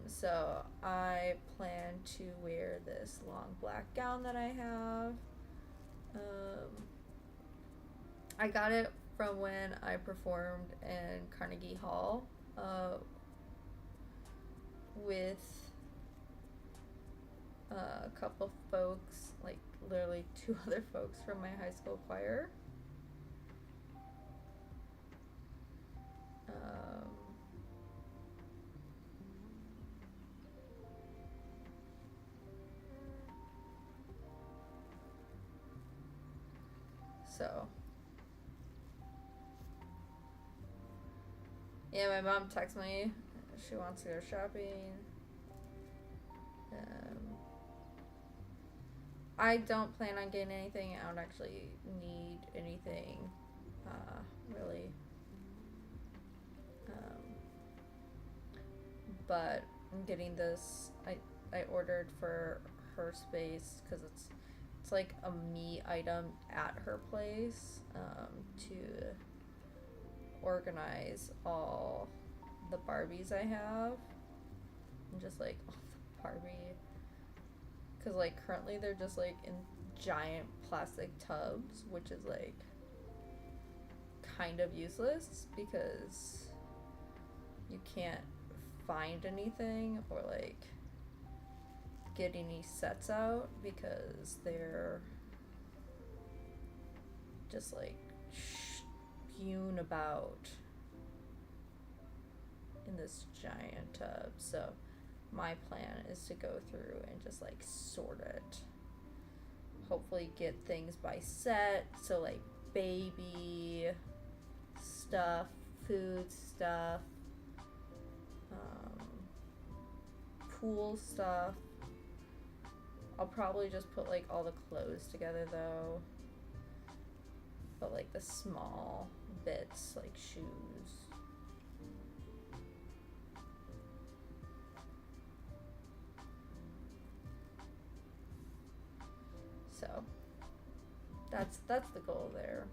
So I plan to wear this long black gown that I have. I got it from when I performed in Carnegie Hall with a couple folks, like literally 2 other folks from my high school choir. So yeah, my mom texted me. She wants to go shopping. I don't plan on getting anything. I don't actually need anything, really. But I'm getting this. I ordered for her space because it's like a me item at her place, to organize all the Barbies I have, and just like all the Barbie, because like currently they're just like in giant plastic tubs, which is like kind of useless because you can't find anything or like get any sets out because they're just like spewed about in this giant tub. So my plan is to go through and just like sort it, hopefully get things by set, so like baby stuff, food stuff, pool stuff. I'll probably just put like all the clothes together though, but like the small bits like shoes. So that's the goal there.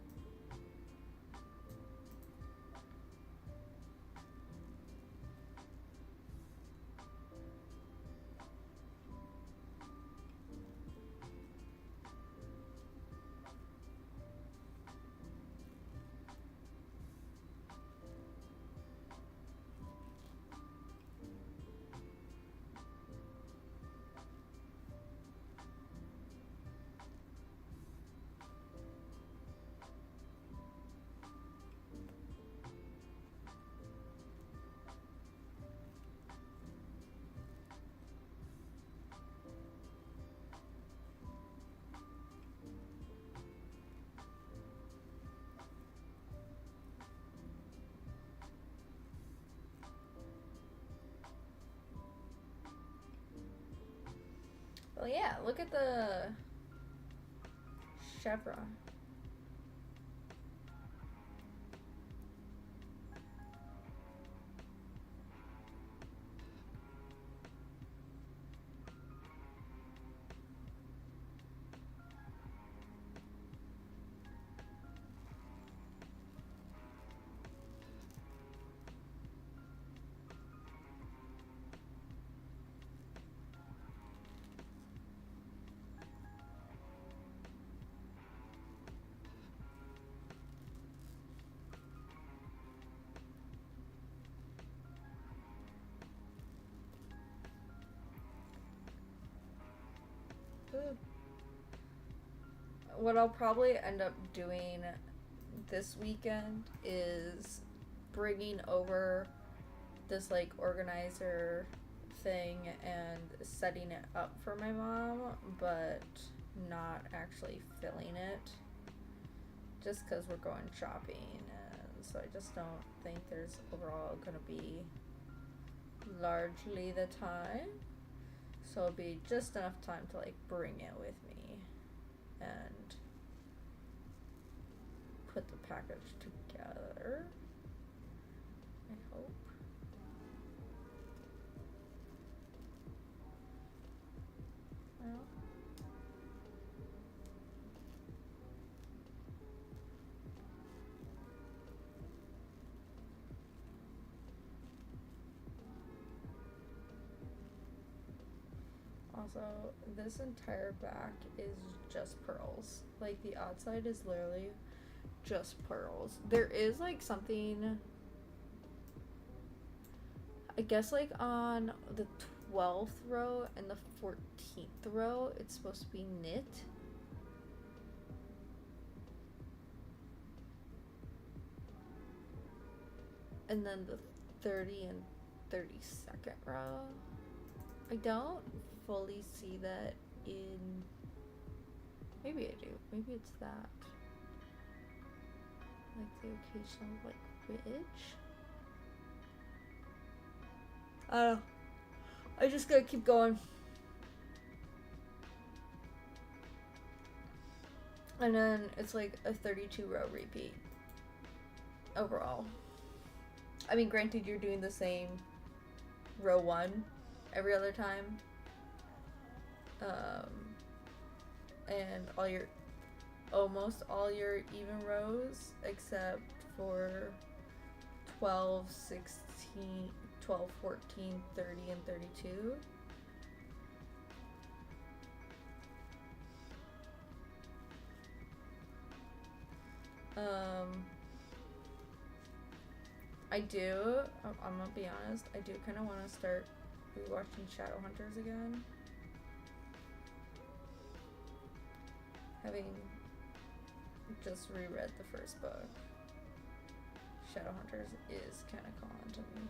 Well, yeah, look at the chevron. what I'll probably end up doing this weekend is bringing over this like organizer thing and setting it up for my mom, but not actually filling it, just because we're going shopping, and so I just don't think there's overall gonna be largely the time, so it'll be just enough time to like bring it with me and put the package together, I hope. Well, also, this entire back is just pearls. Like, the outside is literally just pearls. There is like something, I guess, like on the 12th row and the 14th row, it's supposed to be knit. And then the 30 and 32nd row, I don't fully see that in, maybe I do, maybe it's that, like the occasional like ridge. I don't know, I just gotta keep going. And then it's like a 32 row repeat overall. I mean, granted, you're doing the same row 1 every other time, and almost all your even rows except for 12, 16, 12, 14, 30, and 32. I'm gonna be honest, I do kind of want to start rewatching Shadowhunters again. Having just reread the first book, Shadowhunters is kind of calling to me.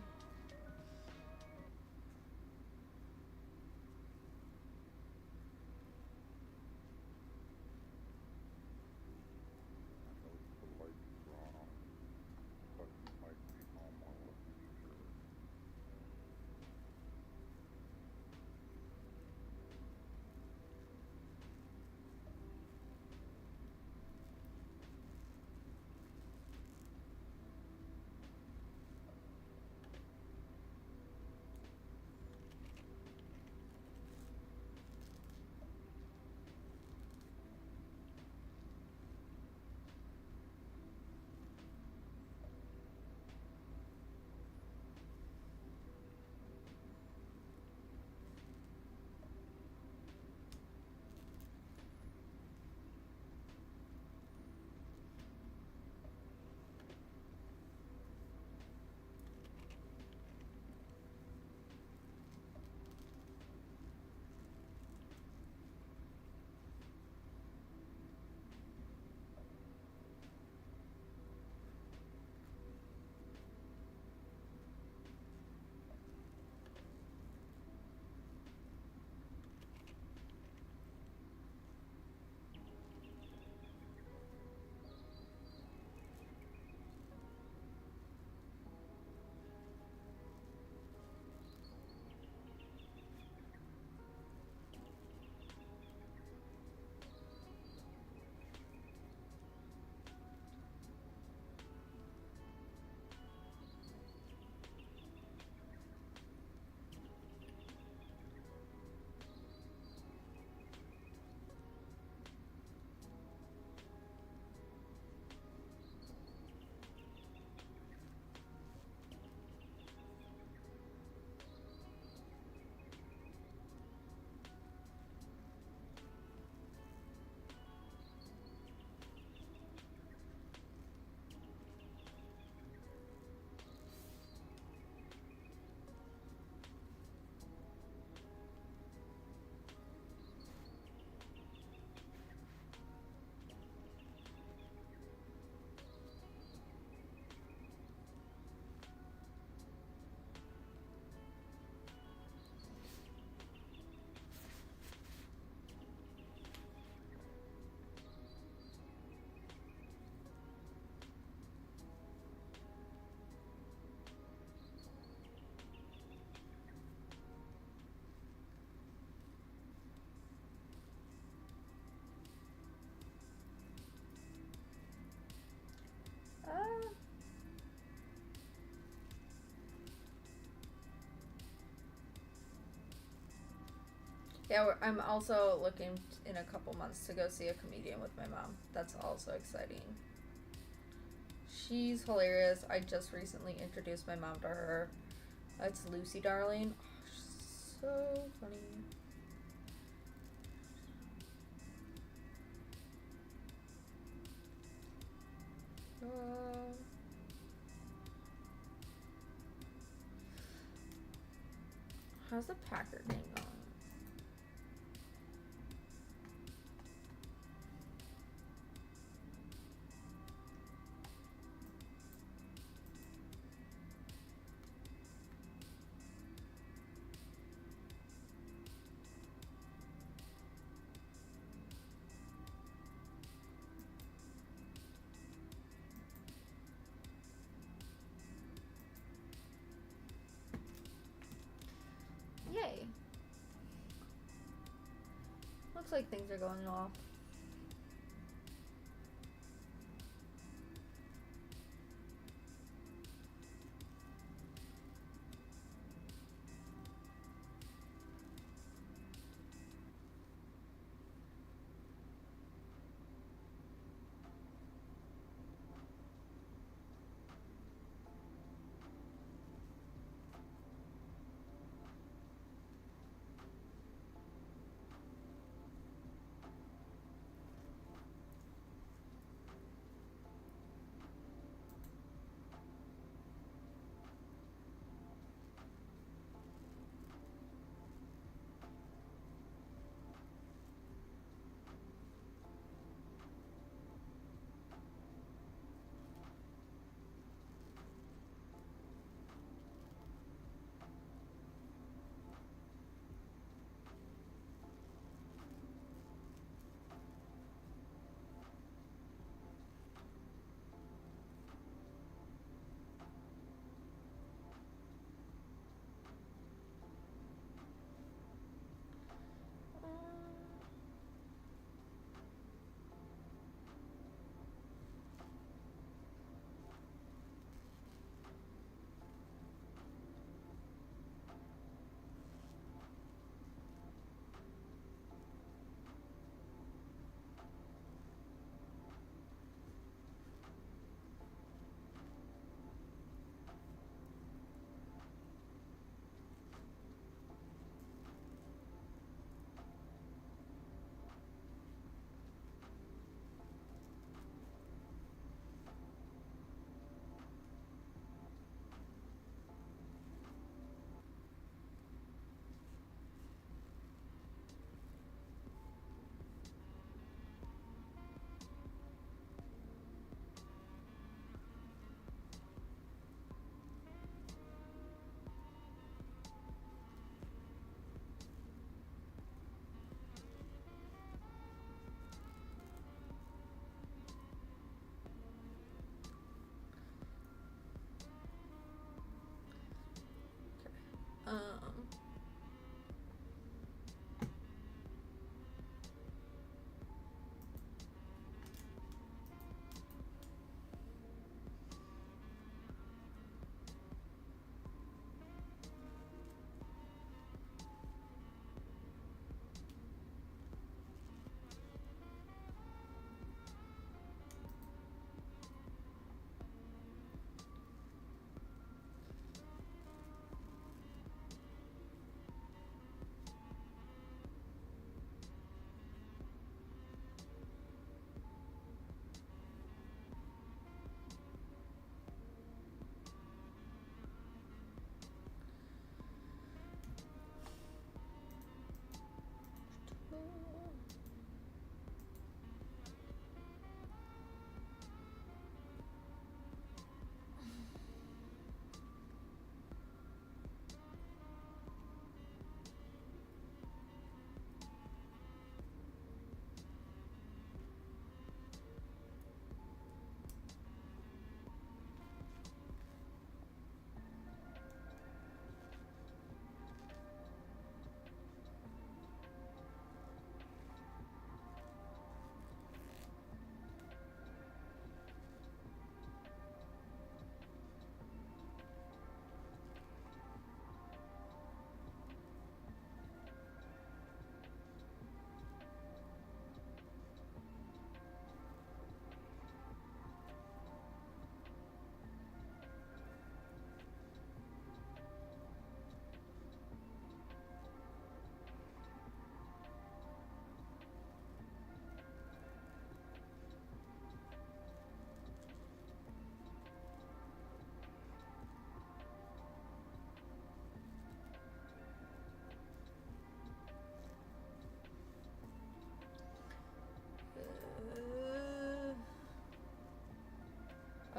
Yeah, I'm also looking in a couple months to go see a comedian with my mom. That's also exciting. She's hilarious. I just recently introduced my mom to her. It's Lucy Darling. Oh, she's so funny. How's the Packer game going? Yay. Looks like things are going well.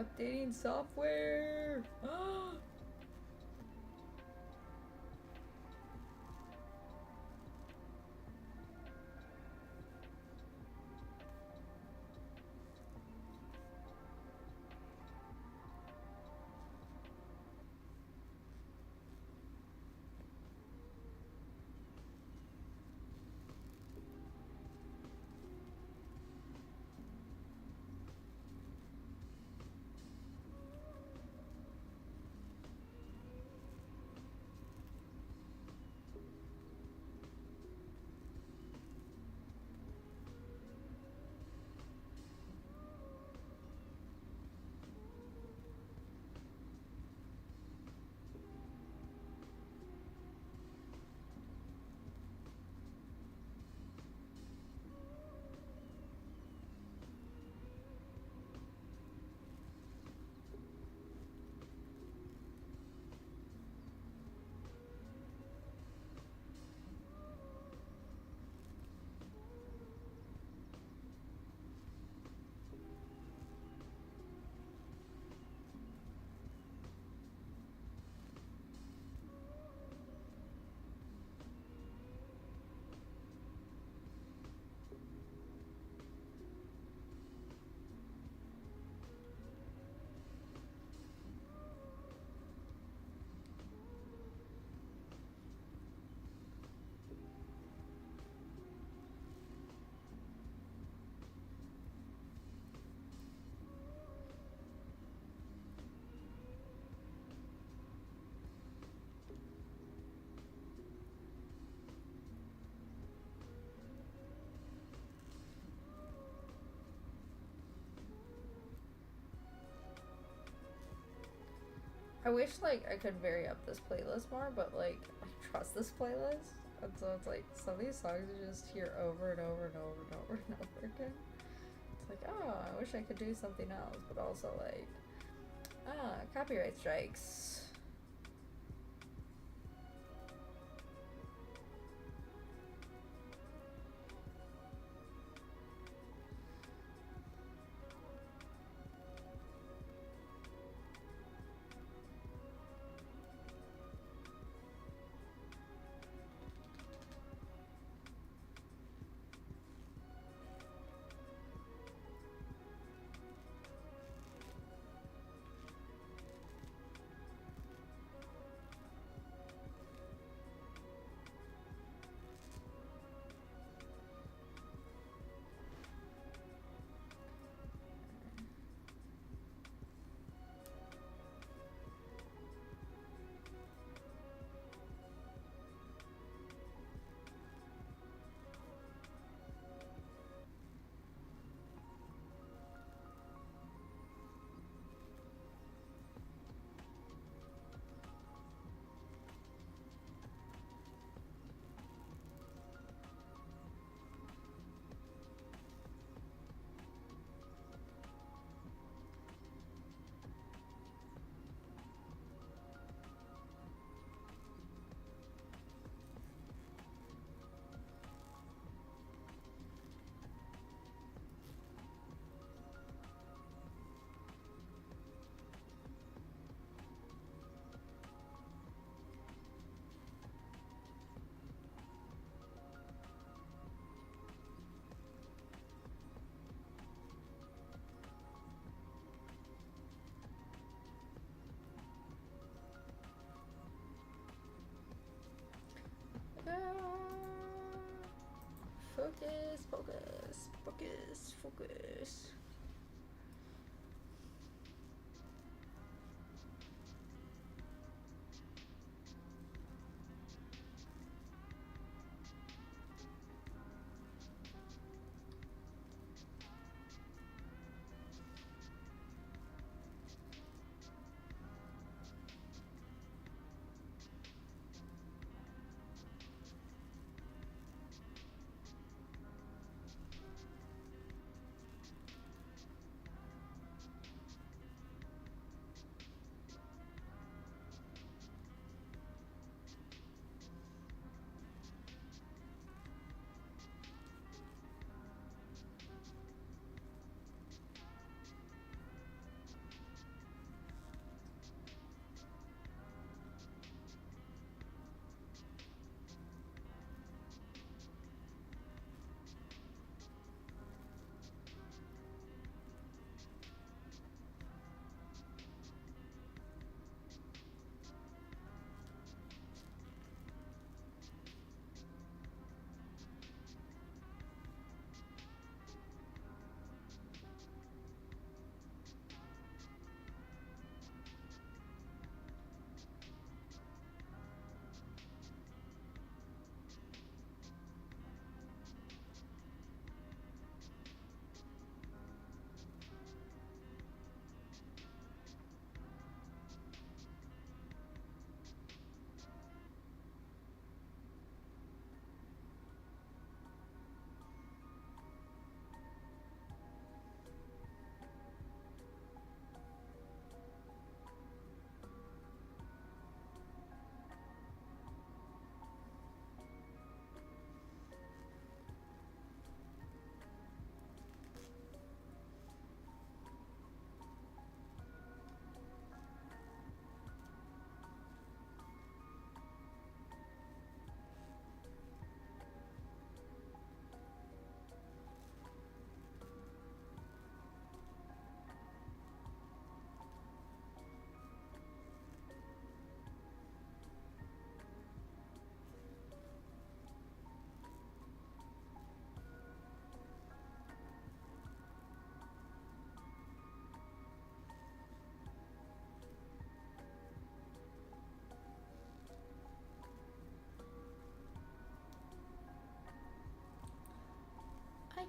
Updating software. I wish, like, I could vary up this playlist more, but, like, I trust this playlist. And so it's like, some of these songs you just hear over and over and over and over and over again. It's like, oh, I wish I could do something else, but also, like, copyright strikes. Focus, focus, focus, focus.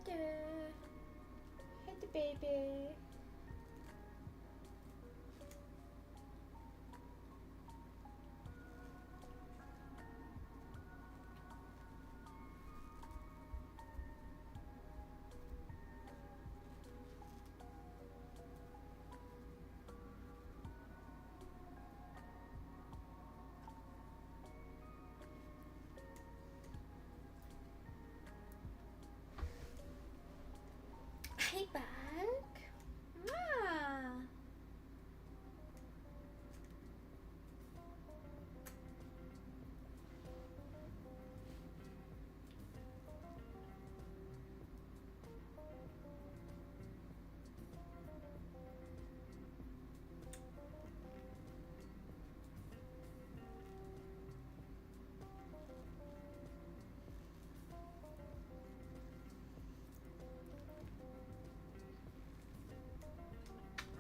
Hey, the baby. Hey, bug. Ah.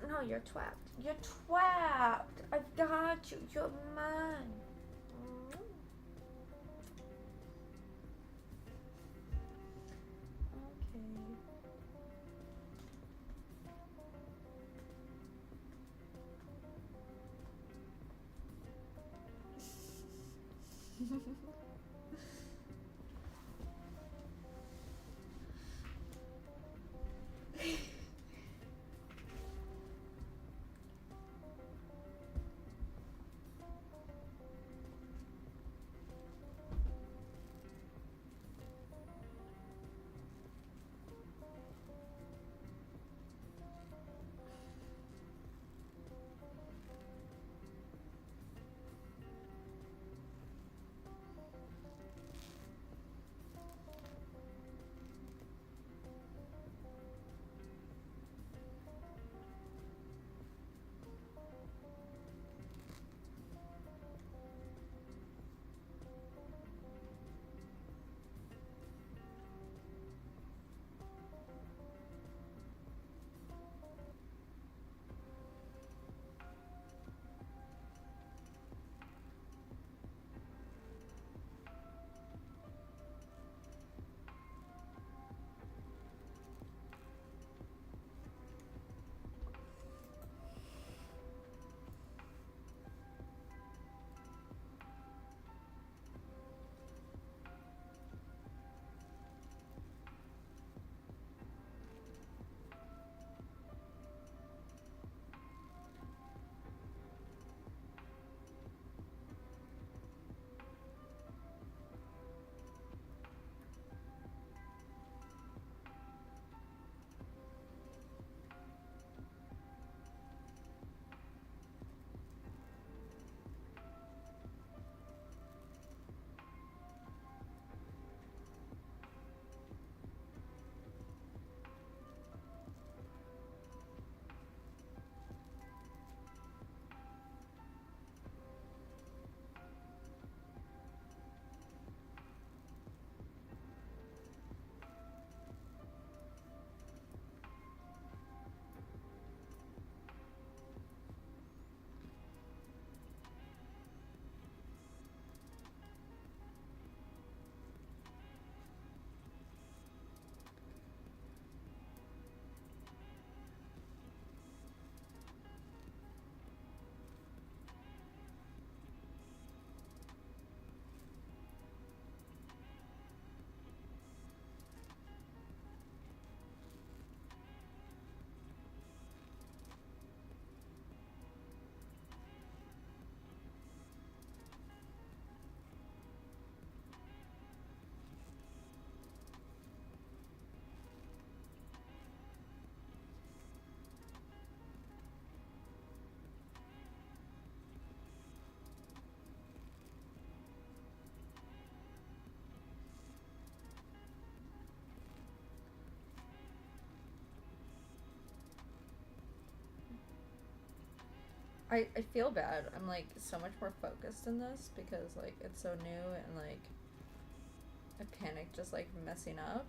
No, you're trapped. You're trapped. I've got you. You're mine. Okay. I feel bad. I'm like so much more focused in this because like it's so new and like I panic just like messing up.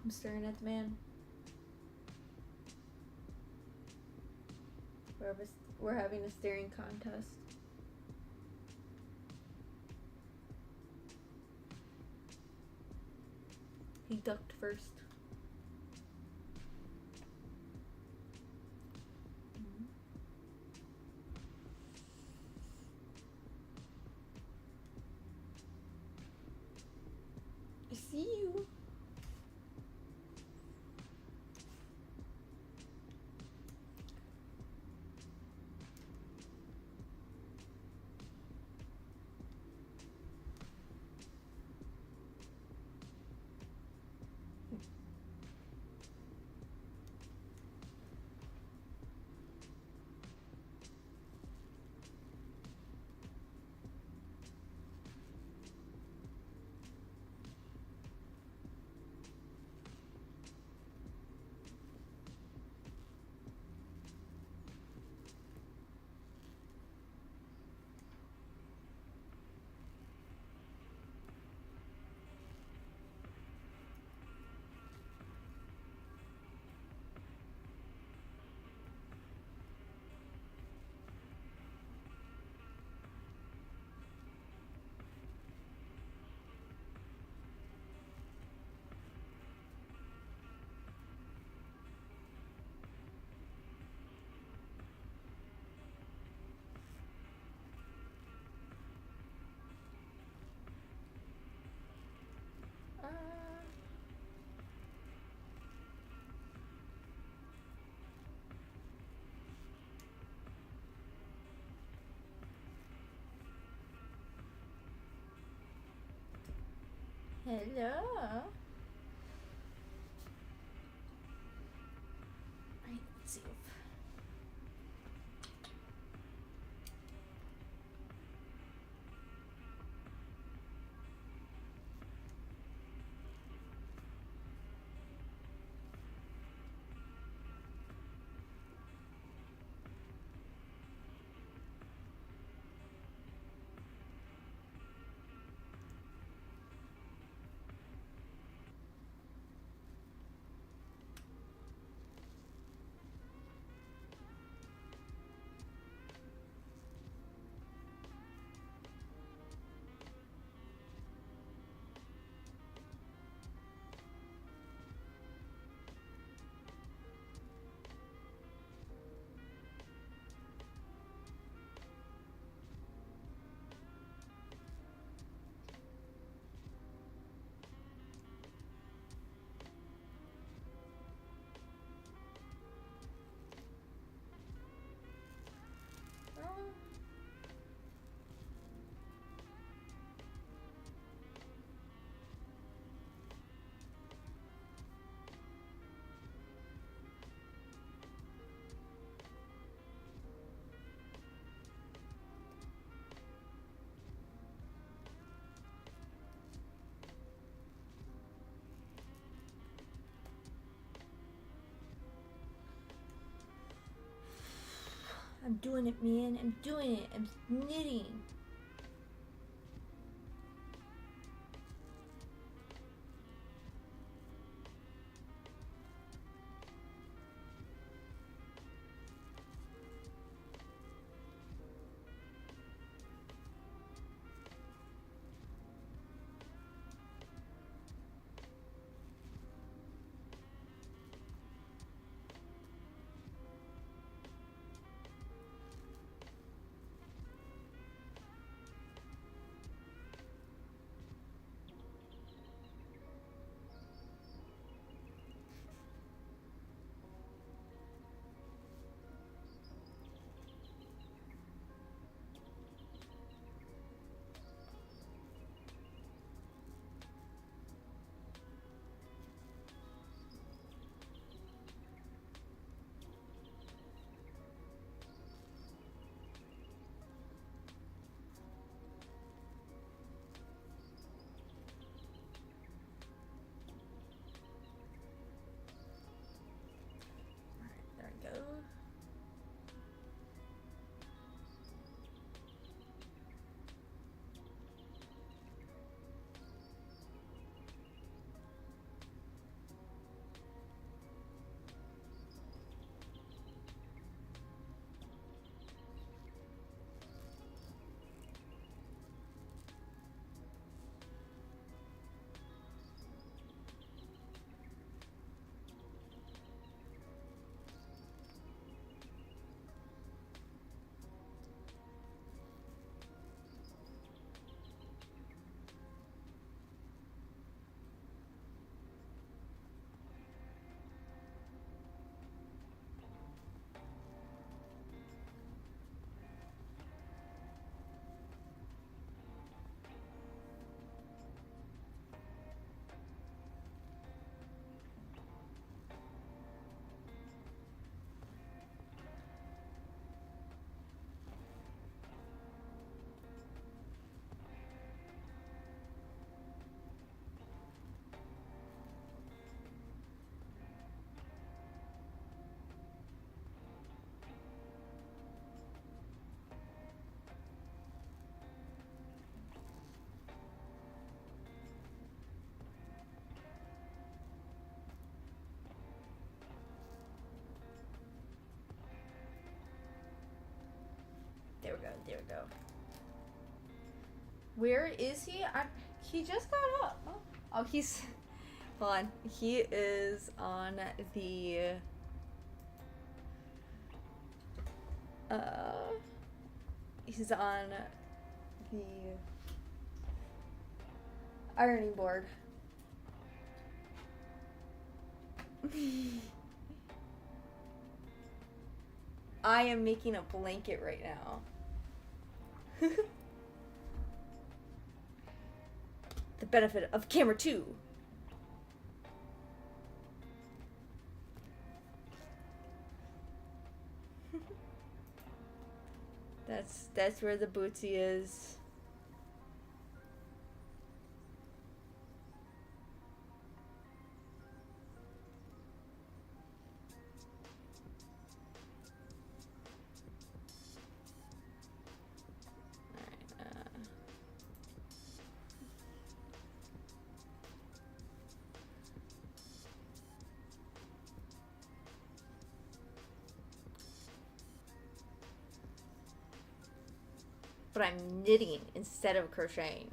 I'm staring at the man. We're having a staring contest. He ducked first. I see you. Hello. Right, let's see if... I'm doing it, man. I'm doing it. I'm knitting. go. Where is he? He just got up. Oh, he's... Hold on. He is on the... he's on the ironing board. I am making a blanket right now. The benefit of camera 2. That's where the bootsy is. But I'm knitting instead of crocheting.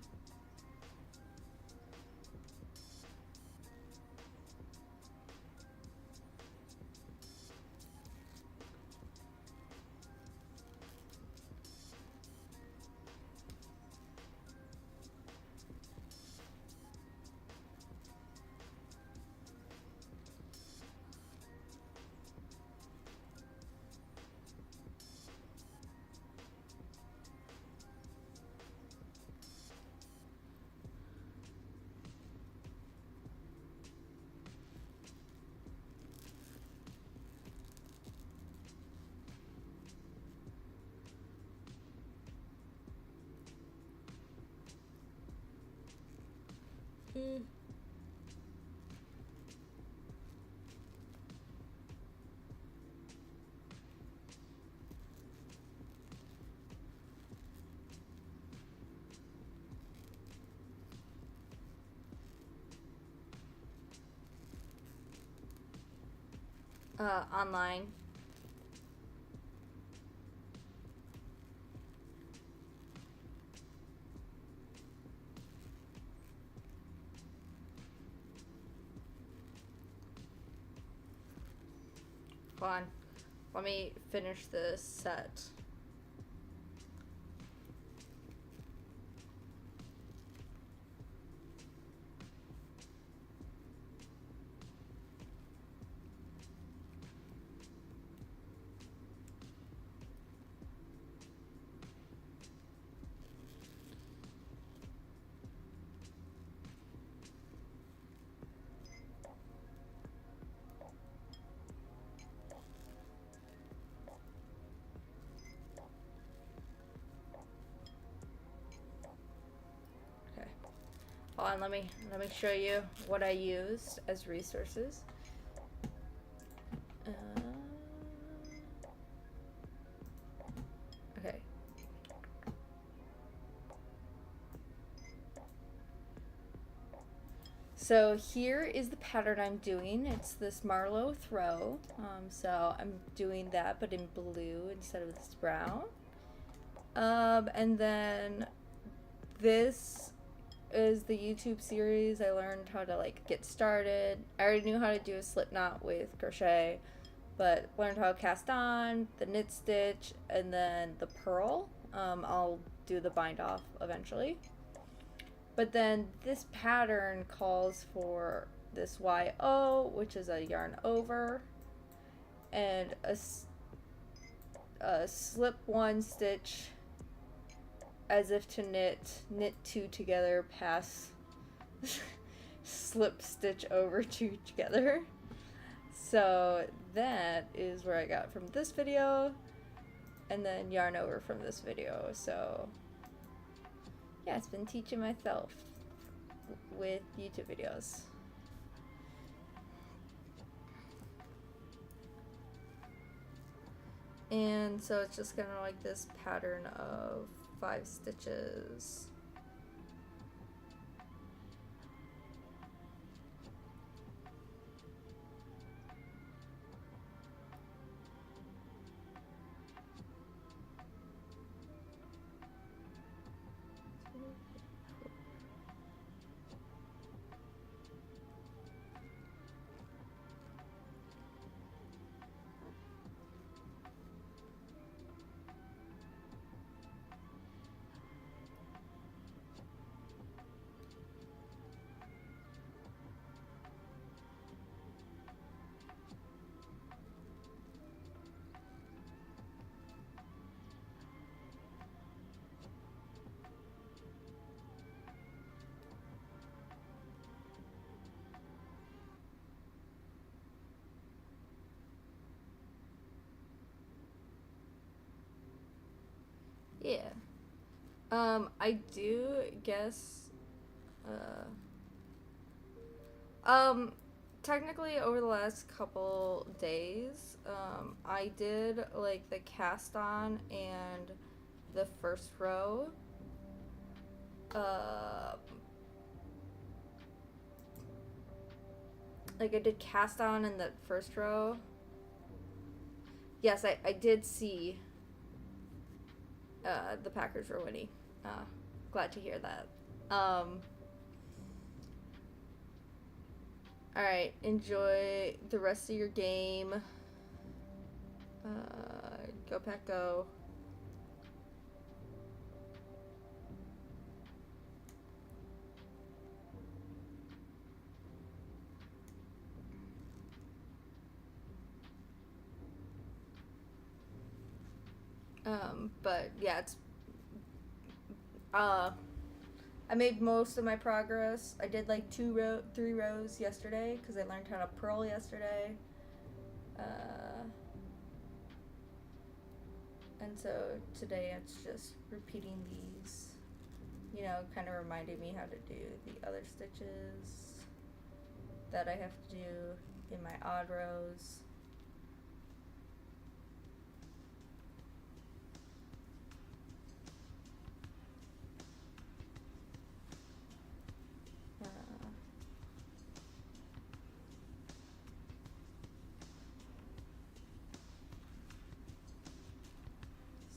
Online. Hold on. Let me finish this set. Hold on, let me show you what I used as resources. Okay. So here is the pattern I'm doing. It's this Marlow Throw. So I'm doing that, but in blue instead of this brown. And then this is the YouTube series. I learned how to like get started. I already knew how to do a slip knot with crochet, but learned how to cast on, the knit stitch, and then the purl. I'll do the bind off eventually. But then this pattern calls for this YO, which is a yarn over, and a slip one stitch as if to knit two together, pass, slip stitch over two together. So that is where I got from this video, and then yarn over from this video. So yeah, it's been teaching myself with YouTube videos. And so it's just kind of like this pattern of 5 stitches. I do guess, technically over the last couple days, I did like the cast on and the first row. Like I did cast on in the first row. Yes, I did see the Packers were winning. Glad to hear that. Alright, enjoy the rest of your game. Go Pack Go. But yeah, it's I made most of my progress. I did like 3 rows yesterday because I learned how to purl yesterday. And so today it's just repeating these, you know, kind of reminding me how to do the other stitches that I have to do in my odd rows.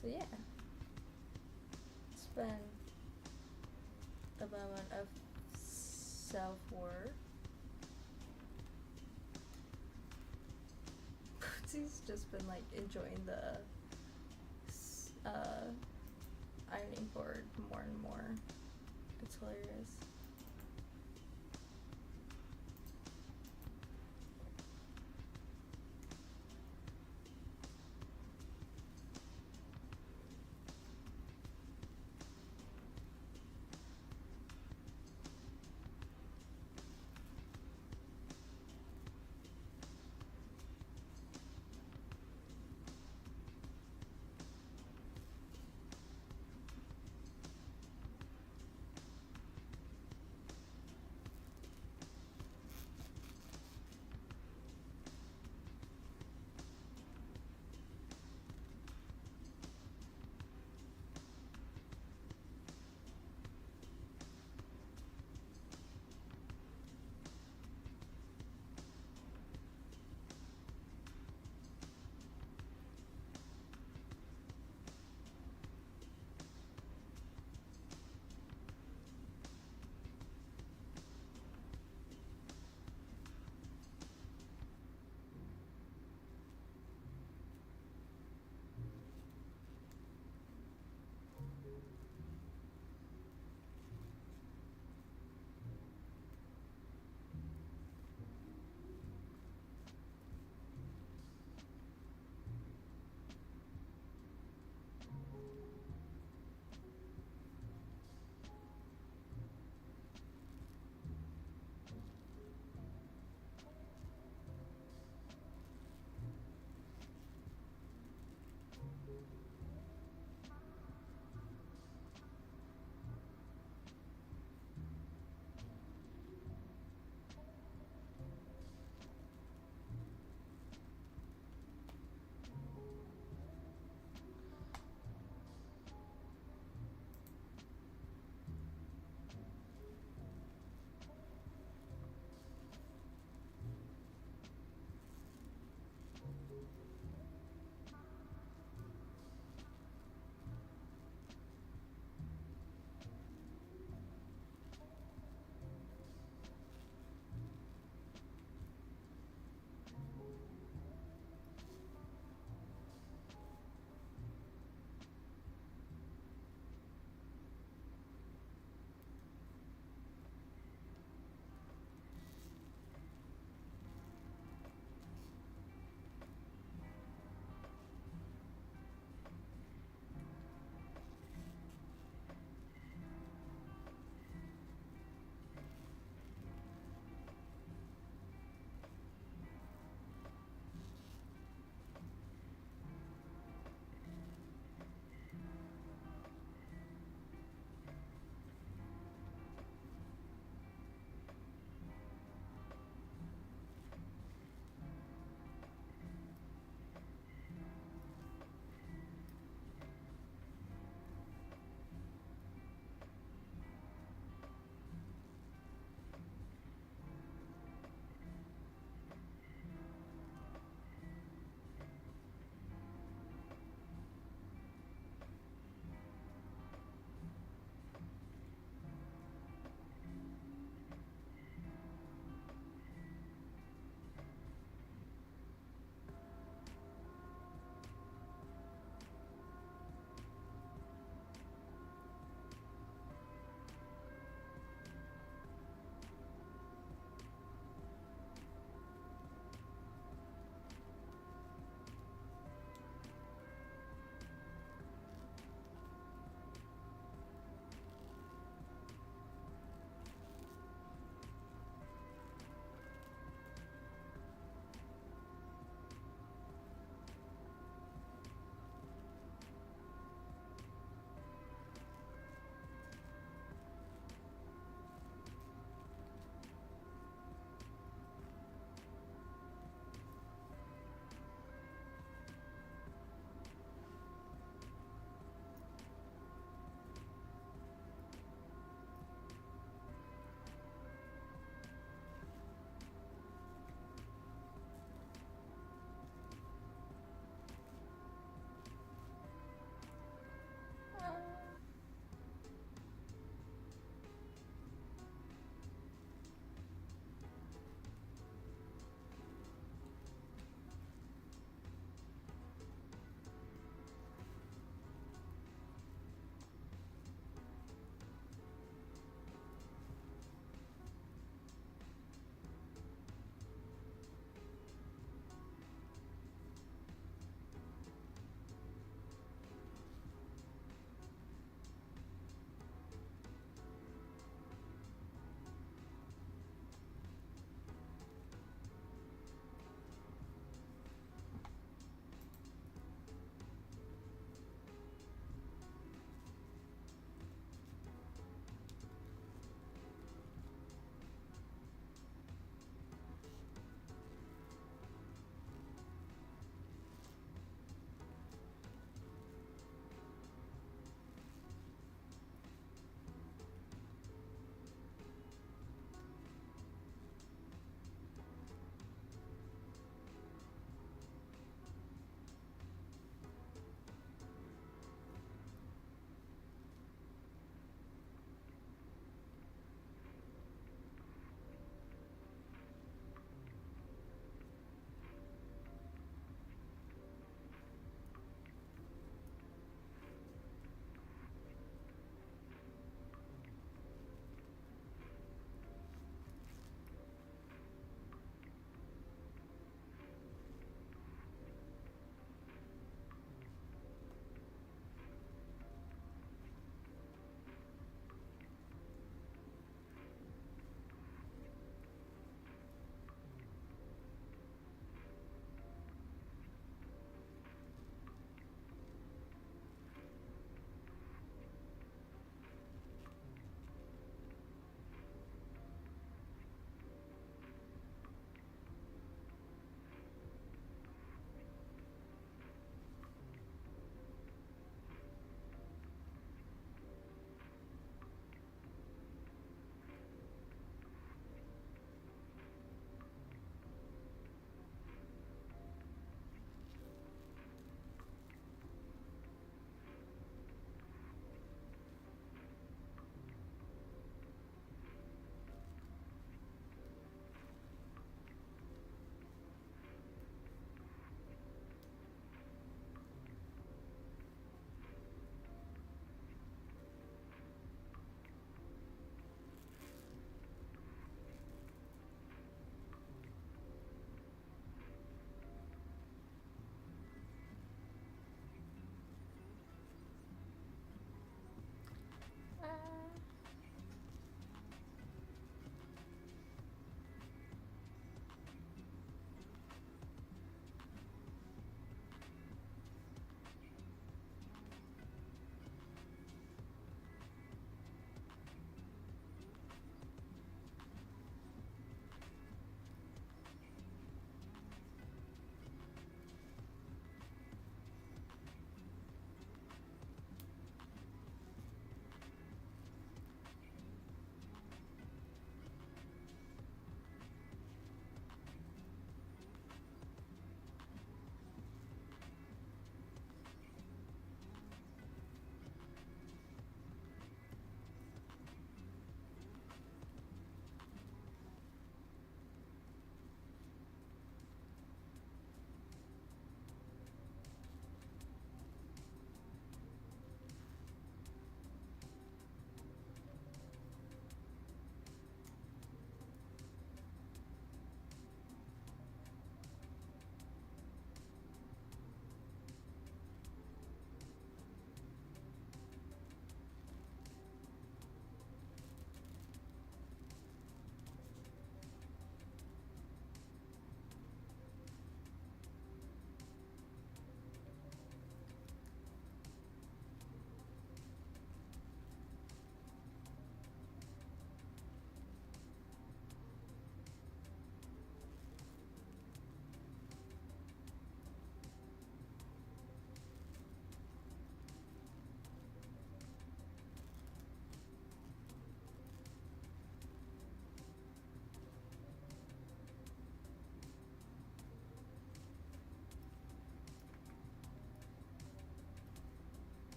So yeah, it's been a moment of self-work. He's just been like enjoying the ironing board more and more. It's hilarious.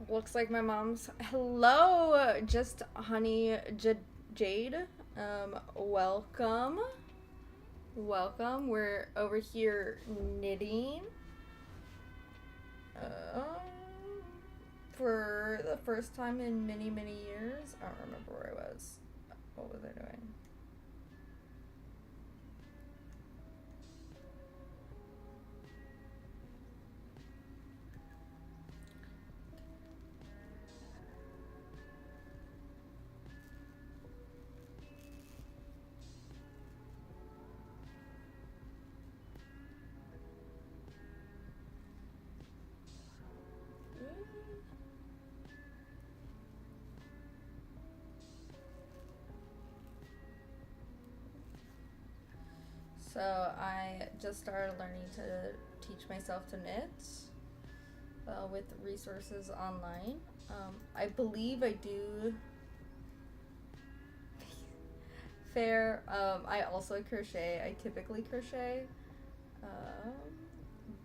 Looks like my mom's. Hello, just honey Jade. Welcome. Welcome. We're over here knitting. For the first time in many, many years. I don't remember where I was. What was I doing? So I just started learning to teach myself to knit with resources online. I believe I do fair. I also crochet. I typically crochet,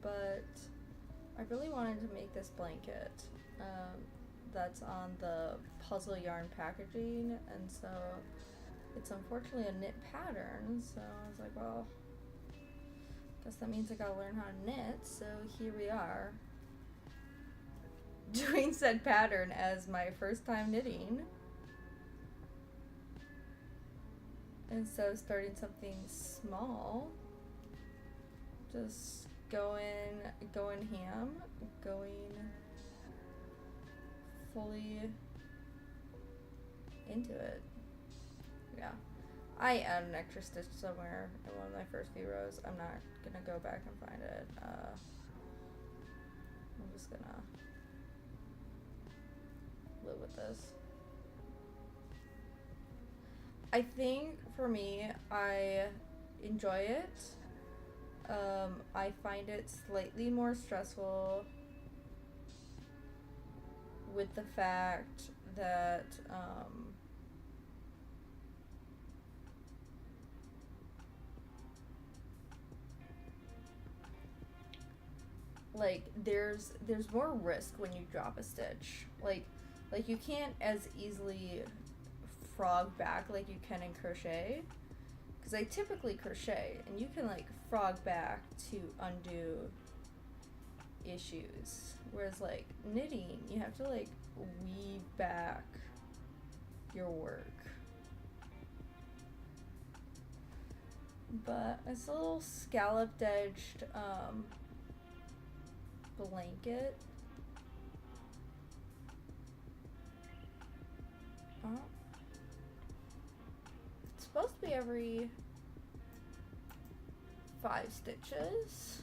but I really wanted to make this blanket. That's on the puzzle yarn packaging, and so it's unfortunately a knit pattern. So I was like, well, guess that means I gotta learn how to knit. So here we are, doing said pattern as my first time knitting. Instead of starting something small, just going ham, going fully into it. Yeah. I add an extra stitch somewhere in one of my first few rows. I'm not gonna go back and find it. I'm just gonna live with this. I think for me, I enjoy it. I find it slightly more stressful with the fact that like there's more risk when you drop a stitch. Like you can't as easily frog back like you can in crochet, because I typically crochet and you can like frog back to undo issues, whereas like knitting you have to like weave back your work. But it's a little scalloped edged blanket. It's supposed to be every 5 stitches,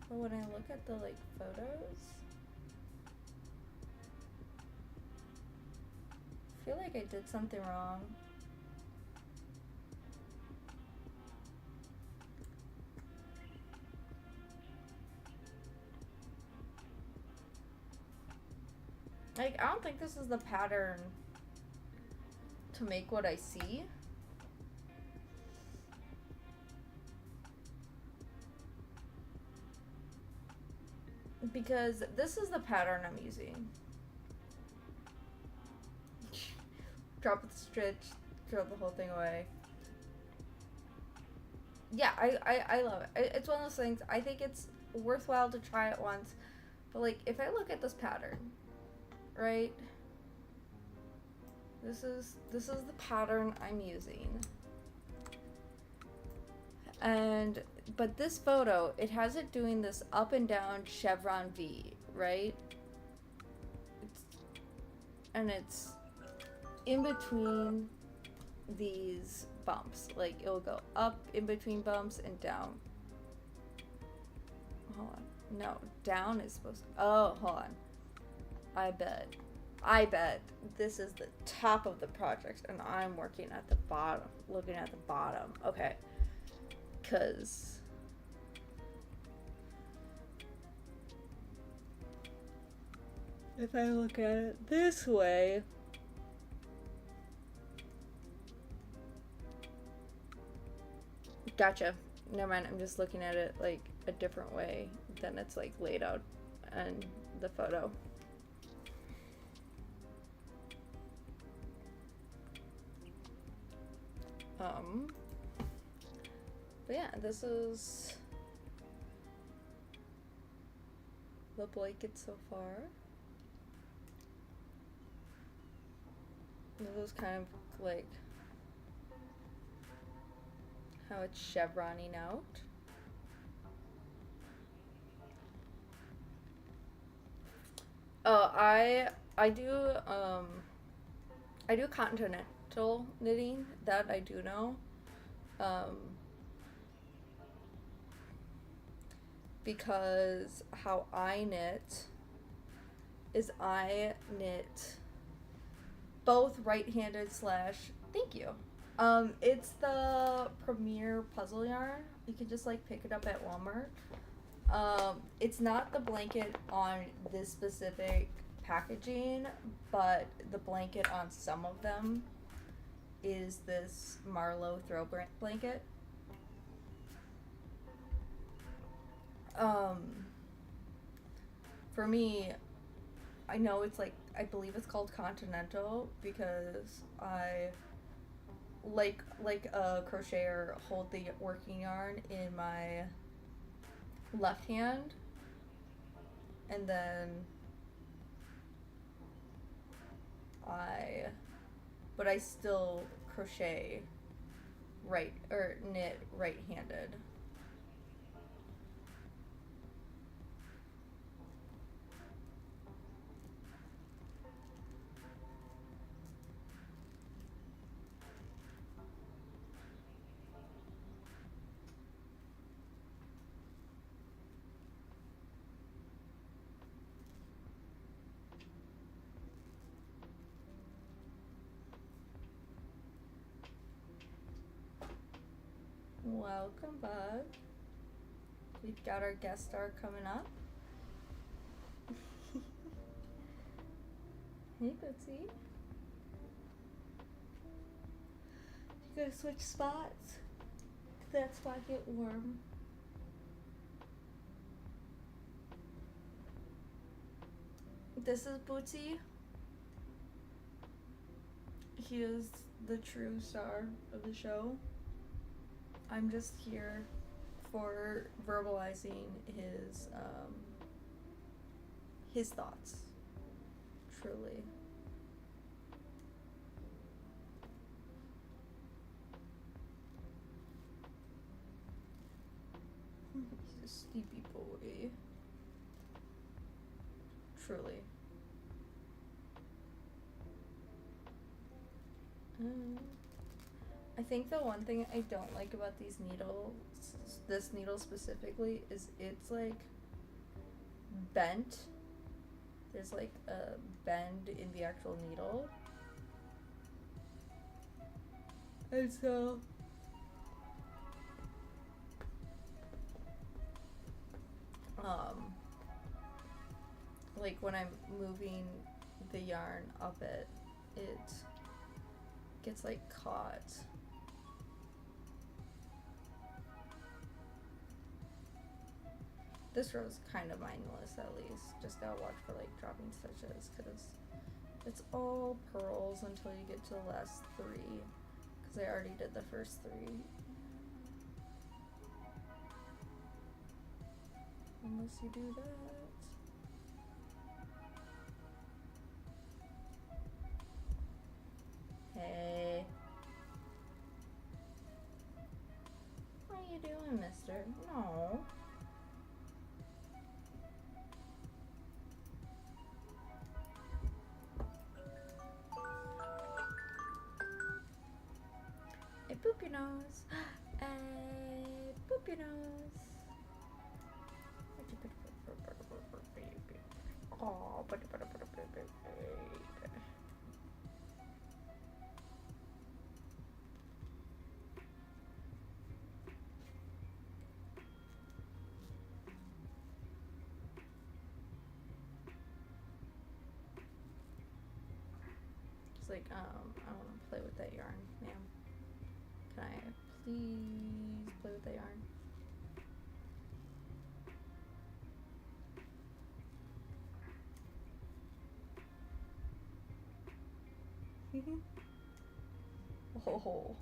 but when I look at the like photos, I feel like I did something wrong. Like, I don't think this is the pattern to make what I see. Because this is the pattern I'm using. Drop the stitch, throw the whole thing away. Yeah, I love it. It's one of those things, I think it's worthwhile to try it once. But like, if I look at this pattern, right? This is the pattern I'm using. But this photo, it has it doing this up and down chevron V, right? It's in between these bumps. Like, it'll go up in between bumps and down. Hold on. No, down is supposed to... Oh, hold on. I bet this is the top of the project and I'm working at the bottom, looking at the bottom. Okay. Because if I look at it this way, gotcha. Never mind. I'm just looking at it like a different way than it's like laid out and the photo. But yeah, this is the blanket so far. This is kind of like how it's chevroning out. Oh, I do continental knitting, that I do know. Because how I knit is I knit both right-handed slash, thank you. It's the Premier puzzle yarn. You can just like pick it up at Walmart. It's not the blanket on this specific packaging, but the blanket on some of them is this Marlow Throw blanket. For me, I know it's like, I believe it's called Continental because I like a crocheter hold the working yarn in my left hand, and then I still crochet knit right-handed. Welcome, bud. We've got our guest star coming up. Hey, Bootsy. You gotta switch spots. That's why I get warm. This is Bootsy. He is the true star of the show. I'm just here for verbalizing his thoughts. Truly. He's a sleepy boy. Truly. I think the one thing I don't like about these needles, this needle specifically, is it's like bent. There's like a bend in the actual needle. And so like when I'm moving the yarn up it gets like caught. This row's kind of mindless, at least. Just gotta watch for like dropping stitches, because it's all purls until you get to the last 3, because I already did the first 3. Unless you do that. Hey. What are you doing, mister? No. Hey, poop your nose. Hey, poop your nose. Oh, it's like, I want to play with that yarn, ma'am. Can I please play with that yarn? Oh.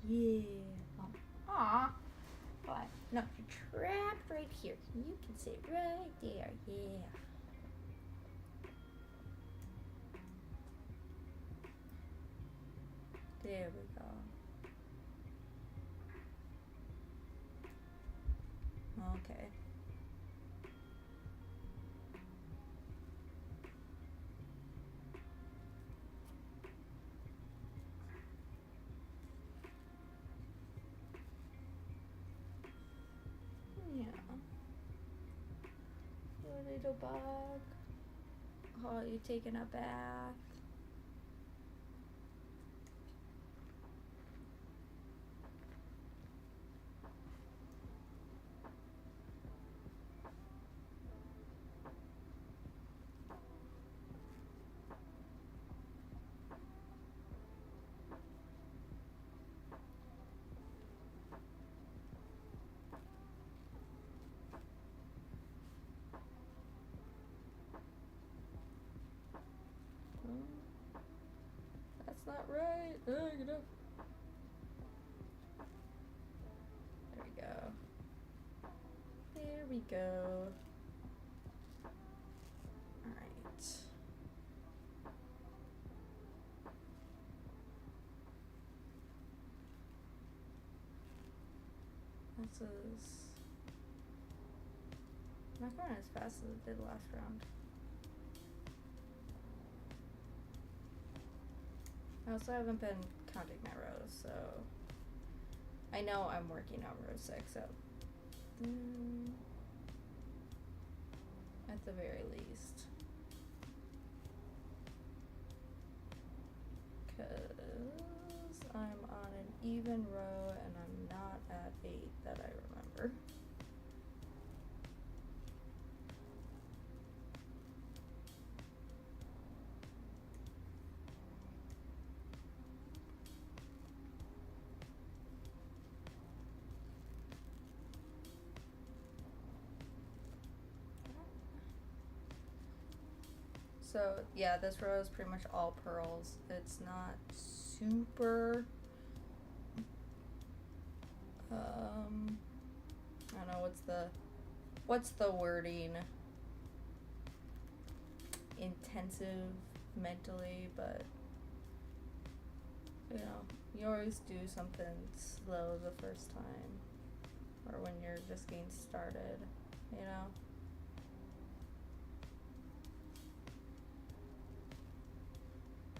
Yeah. Aw. But no, you're trapped right here. You can sit right there. Yeah. There we go. Okay. Yeah. You little bug. Oh, you taking a bath? That's not right. Get up. There we go. There we go. Alright. This is not going as fast as it did last round. I also haven't been counting my rows, so I know I'm working on row 6, so at the very least. Because I'm on an even row and I'm not at 8 that I remember. So yeah, this row is pretty much all pearls. It's not super, I don't know, what's the wording? Intensive mentally, but you know, you always do something slow the first time, or when you're just getting started, you know?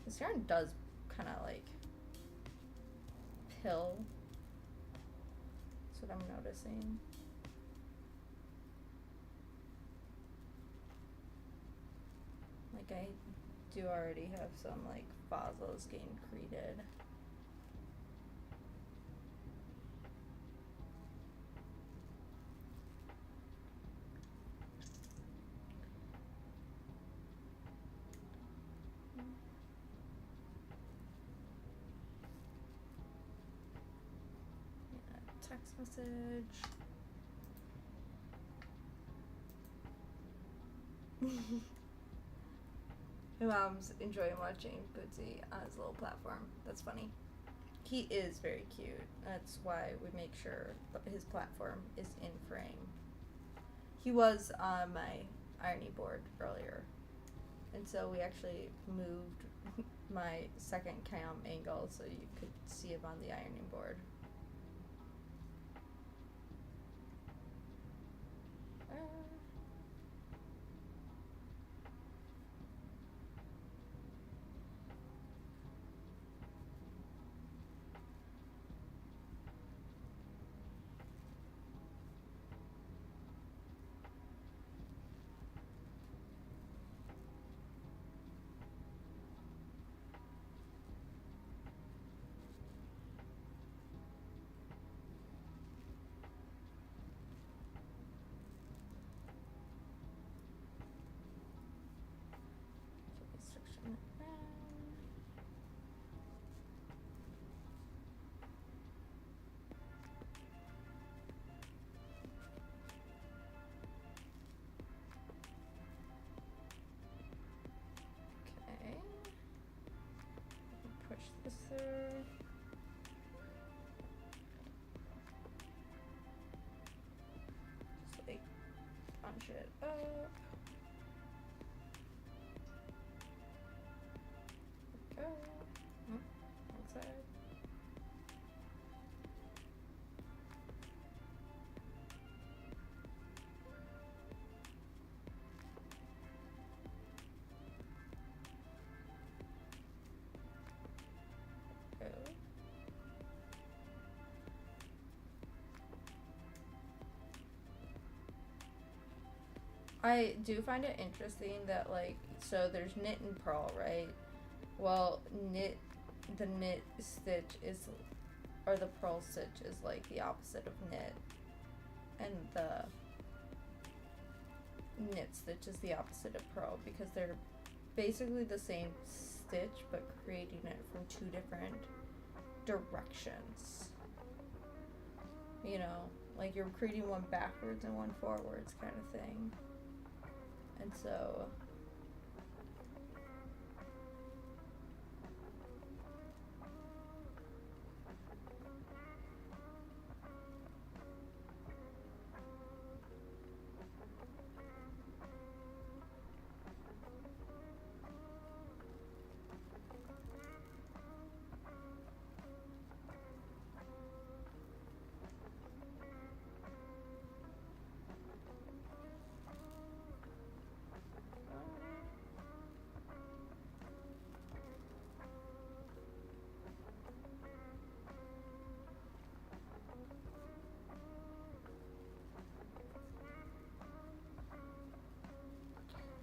This yarn does kind of like pill. That's what I'm noticing. Like I do already have some like vasos getting created. Text message. My mom's enjoying watching Bootsy on his little platform. That's funny. He is very cute. That's why we make sure his platform is in frame. He was on my ironing board earlier, and so we actually moved my second cam angle so you could see him on the ironing board. bunch it up. Go. Outside. Go. I do find it interesting that, like, so there's knit and purl, right? Well, the knit stitch is, or the purl stitch is like the opposite of knit, and the knit stitch is the opposite of purl, because they're basically the same stitch but creating it from two different directions. You know, like you're creating one backwards and one forwards kind of thing. And so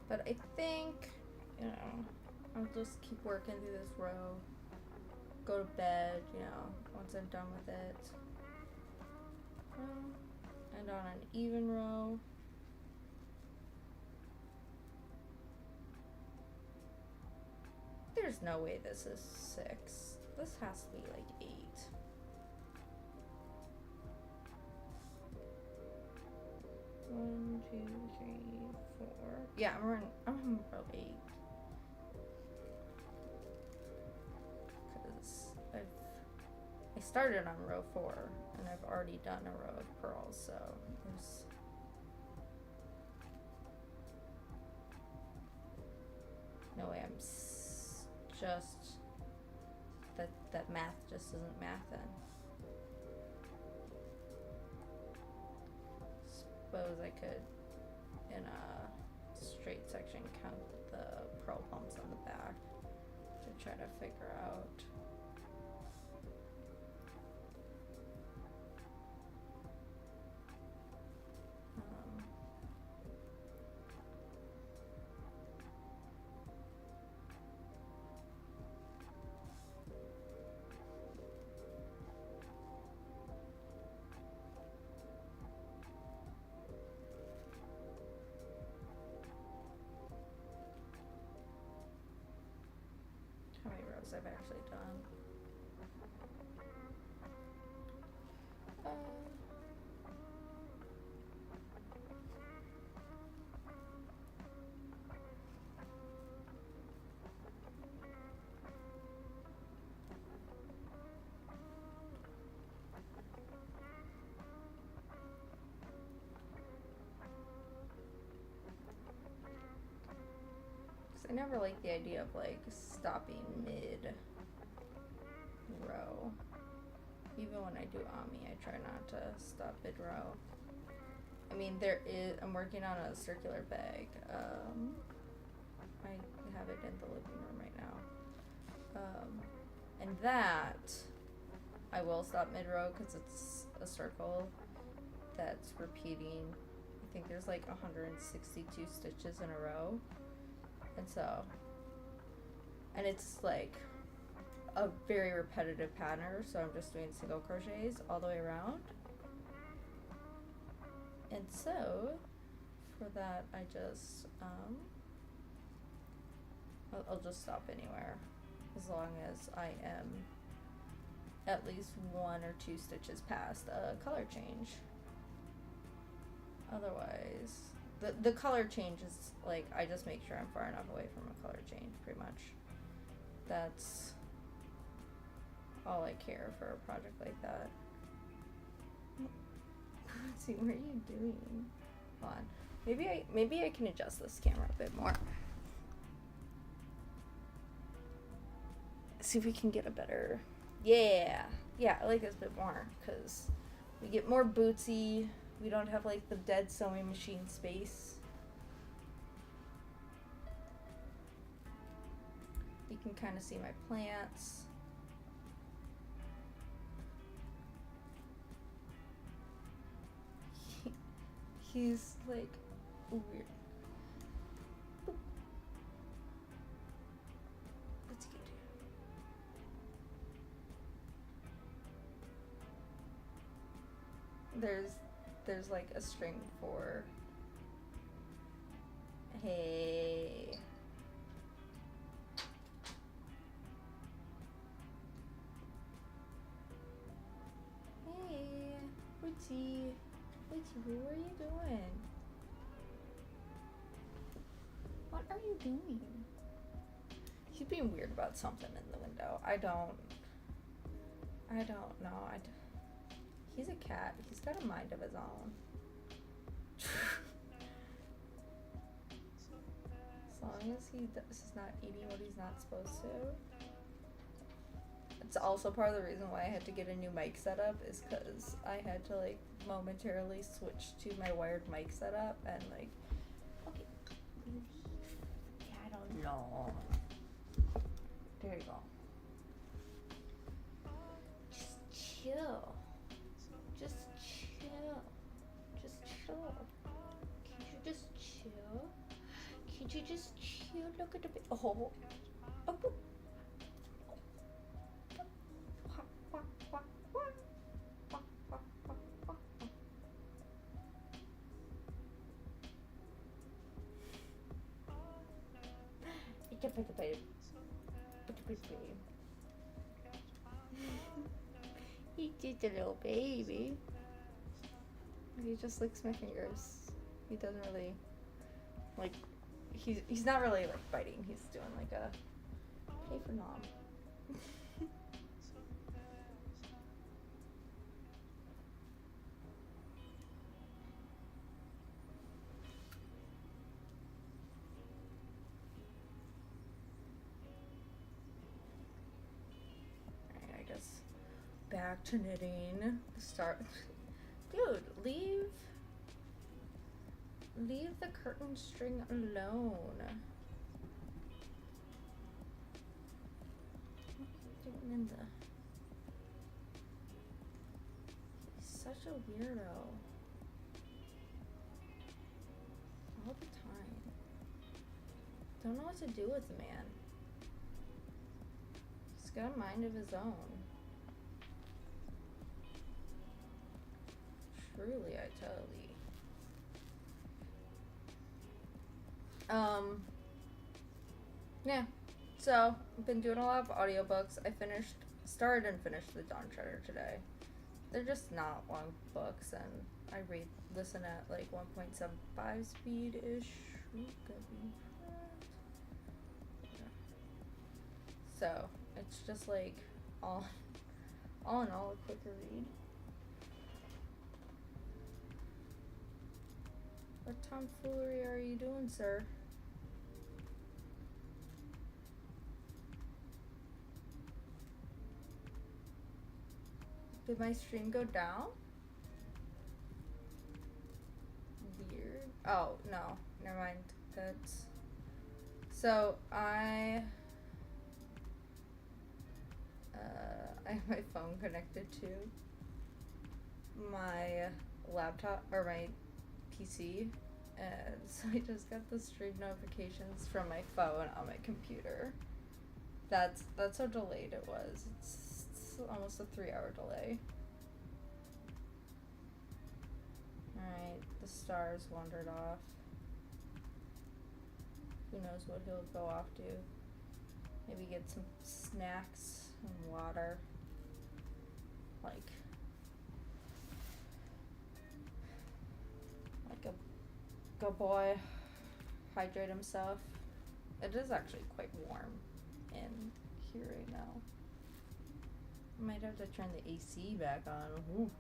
but I think, you know, I'll just keep working through this row, go to bed, you know, once I'm done with it. And on an even row. There's no way this is 6. This has to be like 8. One, 2, 3, 4. Yeah, I'm on row 8. Because I started on row 4 and I've already done a row of purls, so there's no way I'm just that math just isn't mathin'. Suppose I could, in a straight section, count the purl bumps on the back to try to figure out. How many rows I've actually done. I never liked the idea of like stopping mid row. Even when I do Ami, I try not to stop mid row. I mean, I'm working on a circular bag. I have it in the living room right now. And that I will stop mid row because it's a circle that's repeating. I think there's like 162 stitches in a row. And so, and it's like a very repetitive pattern, so I'm just doing single crochets all the way around. And so, for that, I just, I'll just stop anywhere, as long as I am at least 1 or 2 stitches past a color change. Otherwise, the color change is like, I just make sure I'm far enough away from a color change, pretty much. That's all I care for a project like that. Let's see, what are you doing? Hold on. Maybe I can adjust this camera a bit more. See if we can get a better. Yeah, I like this a bit more because we get more bootsy. We don't have like the dead sewing machine space. You can kind of see my plants. He's like weird. What's he do? There's like a string for hey. Hey, Woodsy, what are you doing? What are you doing? He's being weird about something in the window. I don't know. He's a cat. He's got a mind of his own. As long as he is not eating what he's not supposed to. It's also part of the reason why I had to get a new mic setup is because I had to like momentarily switch to my wired mic setup and like, okay, yeah, I don't know. There you go. Just chill. Just chill. Just chill. Can't you just chill? Can't you just chill? Look at the oh. He's just a little baby. He just licks my fingers. He doesn't really like. He's not really like biting. He's doing like a play for nom. Back to knitting. Start. Dude, leave the curtain string alone. He's such a weirdo. All the time. Don't know what to do with the man. He's got a mind of his own. Truly, I tell thee. Yeah. So, I've been doing a lot of audiobooks. I started and finished the Dawn Treader today. They're just not long books, and I listen at like 1.75 speed-ish. So, it's just like all in all a quicker read. What tomfoolery are you doing, sir? Did my stream go down? Weird. Oh, no. Never mind. That's... So, I have my phone connected to my laptop, or my PC, and so I just got the stream notifications from my phone on my computer. That's how delayed it was. It's almost a 3-hour delay. Alright, the stars wandered off. Who knows what he'll go off to. Maybe get some snacks and water. Like a good boy. Hydrate himself. It is actually quite warm in here right now. I might have to turn the AC back on. Ooh.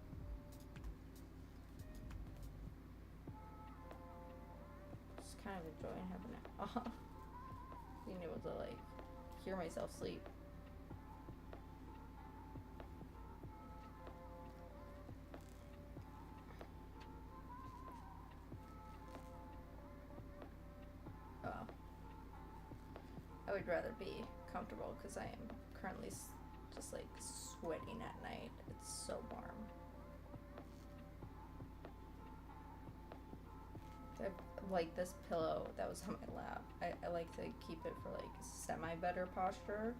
of enjoying having it off. Being able to like hear myself sleep. Oh. I would rather be comfortable because I am currently just like sweating at night. It's so warm. I like this pillow that was on my lap. I like to keep it for like semi-better posture.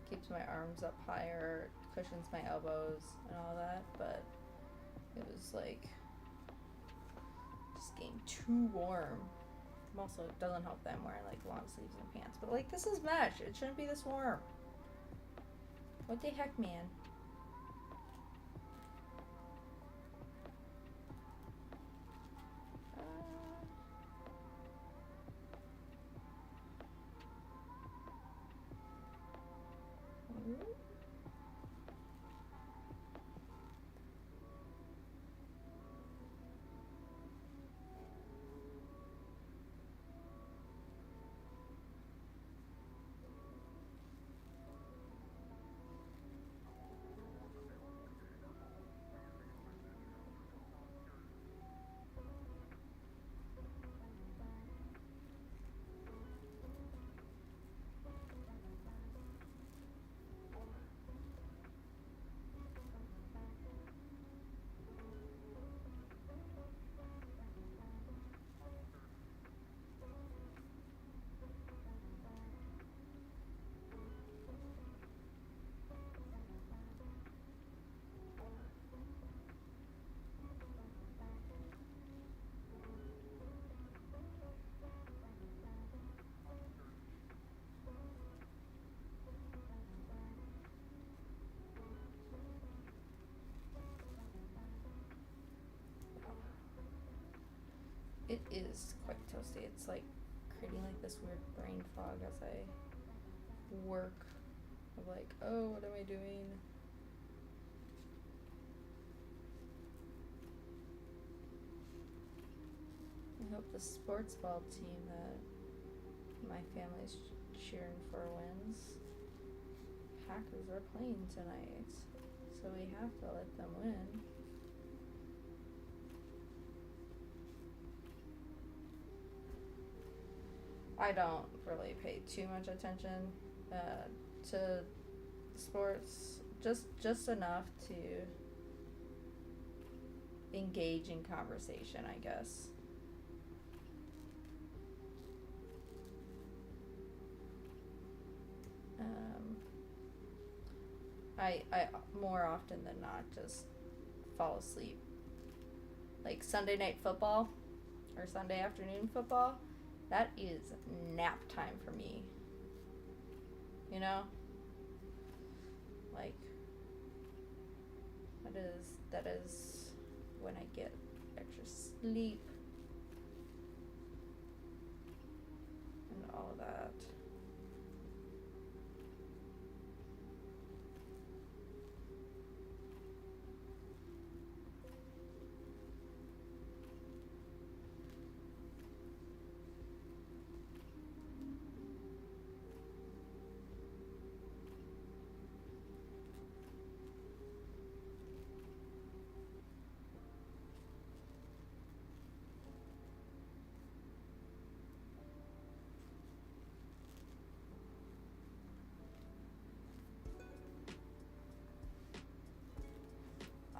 Keeps my arms up higher, cushions my elbows and all that, but it was like just getting too warm. Also, it doesn't help that I'm wearing like long sleeves and pants, but like this is mesh. It shouldn't be this warm. What the heck, man? It is quite toasty. It's like creating like this weird brain fog as I work of like, oh, what am I doing? I hope the sports ball team that my family's cheering for wins. Packers are playing tonight, so we have to let them win. I don't really pay too much attention to sports, just enough to engage in conversation, I guess. I more often than not just fall asleep. Like Sunday night football or Sunday afternoon football, that is nap time for me. You know? Like that is when I get extra sleep and all that.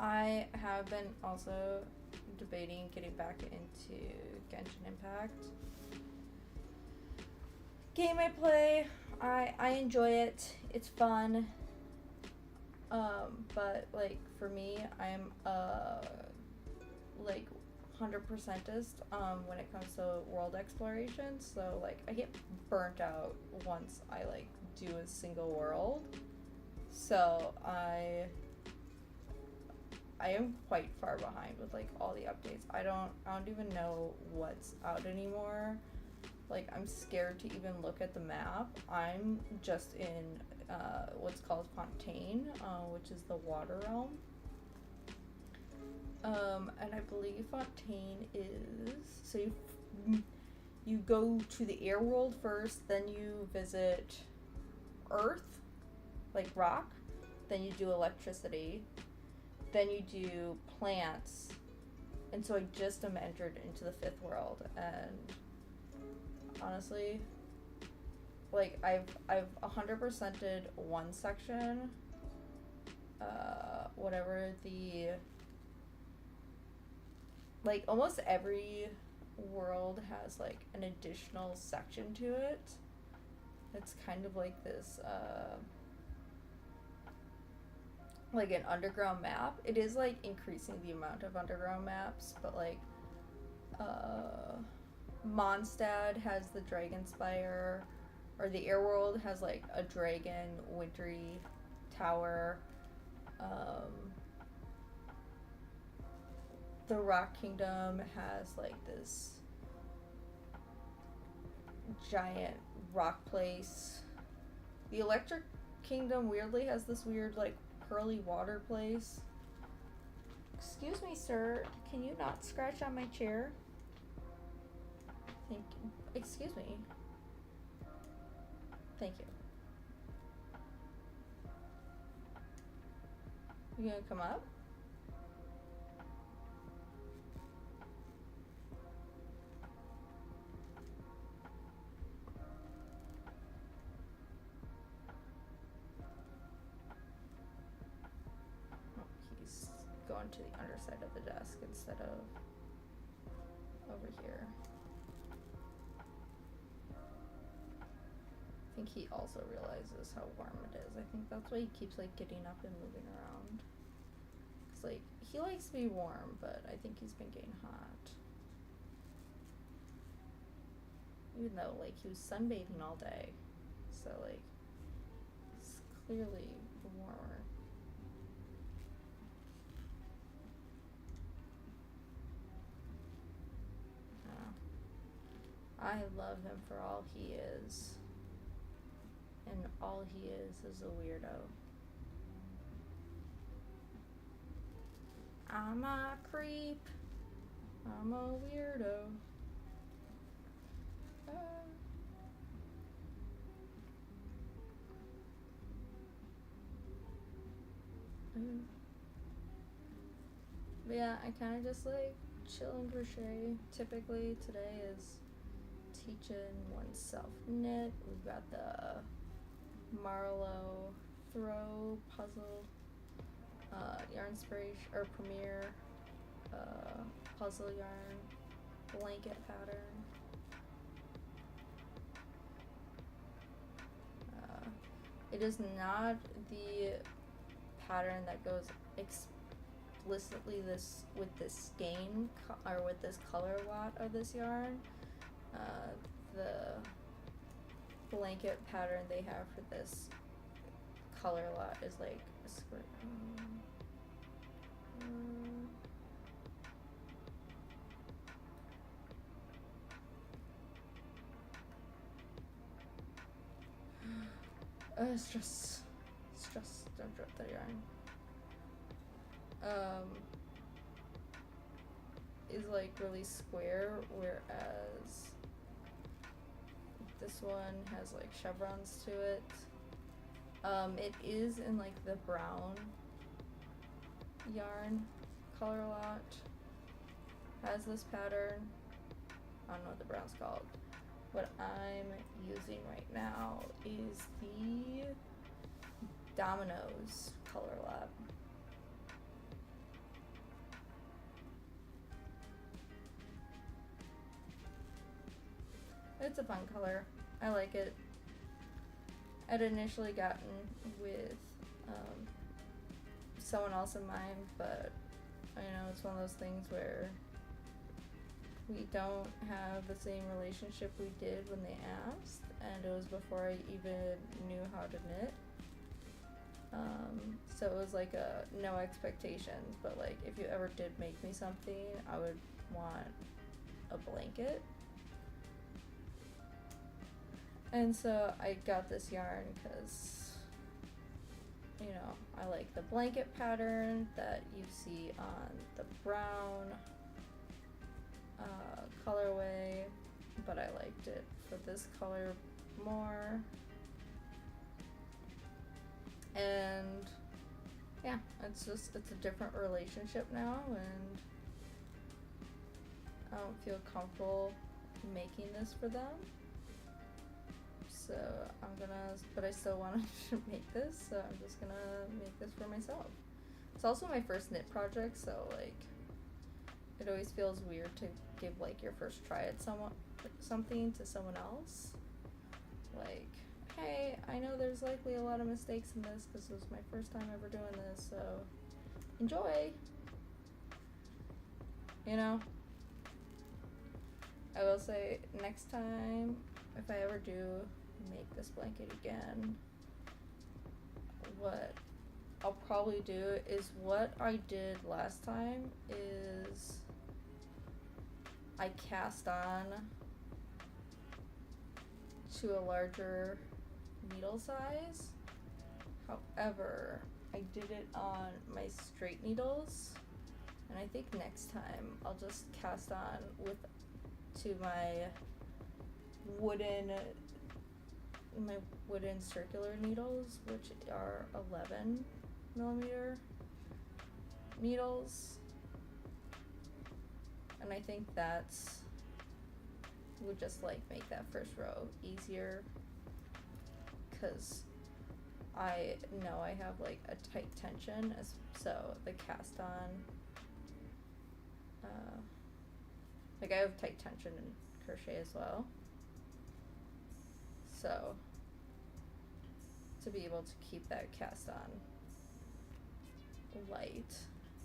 I have been also debating getting back into Genshin Impact. Game I play, I enjoy it. It's fun. But like for me, I'm like 100%ist when it comes to world exploration. So like I get burnt out once I like do a single world. So I am quite far behind with like all the updates. I don't even know what's out anymore. Like I'm scared to even look at the map. I'm just in what's called Fontaine, which is the water realm. And I believe Fontaine is so you go to the air world first, then you visit earth, like rock, then you do electricity, then you do plants, and so I just am entered into the 5th world, and honestly, like I've 100%ed one section, whatever the, like almost every world has like an additional section to it. It's kind of like this like an underground map. It is like increasing the amount of underground maps, but like Mondstadt has the Dragon Spire, or the air world has like a dragon wintry tower. The Rock Kingdom has like this giant rock place. The Electric Kingdom weirdly has this weird like pearly water place. Excuse me, sir. Can you not scratch on my chair? Thank you. Excuse me. Thank you. You gonna come up? He's going to the underside of the desk instead of over here. I think he also realizes how warm it is. I think that's why he keeps like getting up and moving around. Cause like he likes to be warm, but I think he's been getting hot. Even though like he was sunbathing all day, so like it's clearly warmer. I love him for all he is. And all he is a weirdo. I'm a creep. I'm a weirdo. But yeah, I kind of just like chill and crochet. Typically today is teaching oneself knit. We've got the Marlow Throw puzzle, yarn inspiration or premiere, puzzle yarn, blanket pattern. It is not the pattern that goes explicitly this with this skein or with this color lot of this yarn. The blanket pattern they have for this color lot is like a square. Stress. Don't drop the yarn. Is like really square, whereas this one has like chevrons to it. It is in like the brown yarn color lot. Has this pattern. I don't know what the brown's called. What I'm using right now is the Dominoes color lot. It's a fun color. I like it. I'd initially gotten with someone else in mind, but I know it's one of those things where we don't have the same relationship we did when they asked, and it was before I even knew how to knit. So it was like a no expectations, but like if you ever did make me something, I would want a blanket. And so I got this yarn because, you know, I like the blanket pattern that you see on the brown colorway, but I like liked it for this color more. And yeah, it's a different relationship now, and I don't feel comfortable making this for them. So but I still wanted to make this, so I'm just gonna make this for myself. It's also my first knit project, so like, it always feels weird to give like your first try at something to someone else. Like, hey, I know there's likely a lot of mistakes in this because this was my first time ever doing this, so enjoy. You know? I will say, next time, if I ever do make this blanket again, what I'll probably do is what I did last time is I cast on to a larger needle size. However, I did it on my straight needles, and I think next time I'll just cast on to my wooden circular needles, which are 11mm needles, and I think that's would just like make that first row easier, because I know I have like a tight tension, so the cast on like I have tight tension in crochet as well, so to be able to keep that cast on light,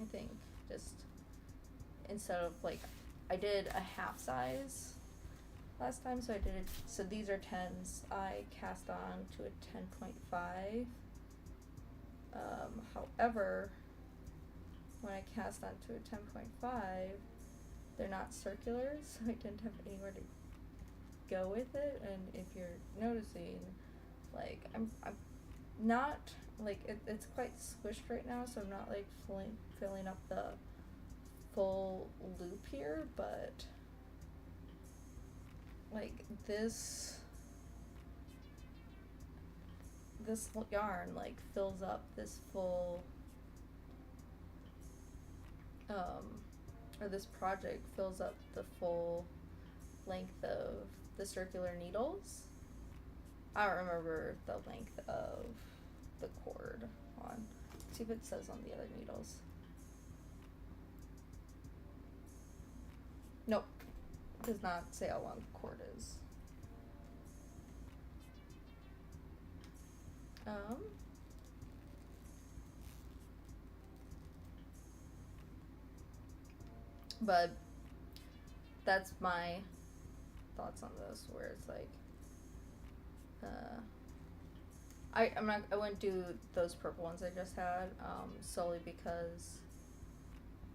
I think just instead of like, I did a half size last time, so these are 10s, I cast on to a 10.5. However, when I cast on to a 10.5, they're not circular, so I didn't have anywhere to go with it. And if you're noticing, like, I'm not, like, it's quite squished right now, so I'm not like filling up the full loop here, but like this yarn like fills up this full or this project fills up the full length of the circular needles. I don't remember the length of the cord on. Let's see if it says on the other needles. Nope, it does not say how long the cord is. But that's my thoughts on this, where it's like, I wouldn't do those purple ones I just had, solely because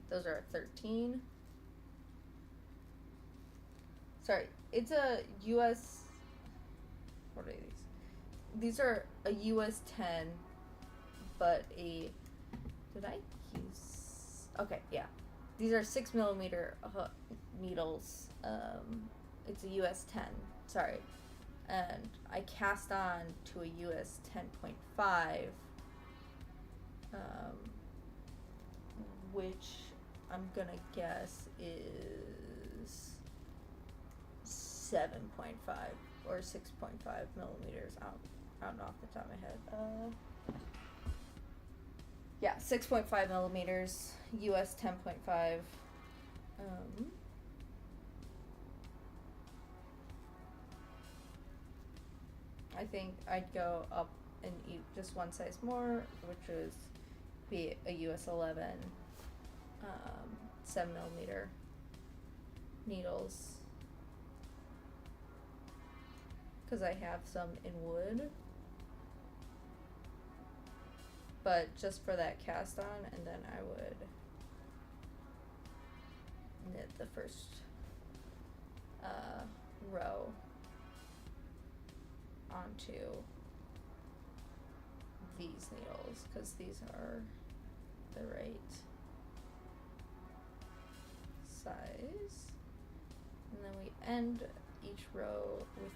those are 13. Sorry, it's a US, what are these? These are a US 10, but did I use, okay, yeah. These are 6mm needles. It's a US 10, sorry. And I cast on to a US 10.5, which I'm gonna guess is 7.5 or 6.5mm. I don't know off the top of my head. Yeah, 6.5mm, US 10.5. I think I'd go up and eat just one size more, which would be a US 11, 7mm needles, because I have some in wood, but just for that cast on, and then I would knit the first row onto these needles, because these are the right size, and then we end each each row with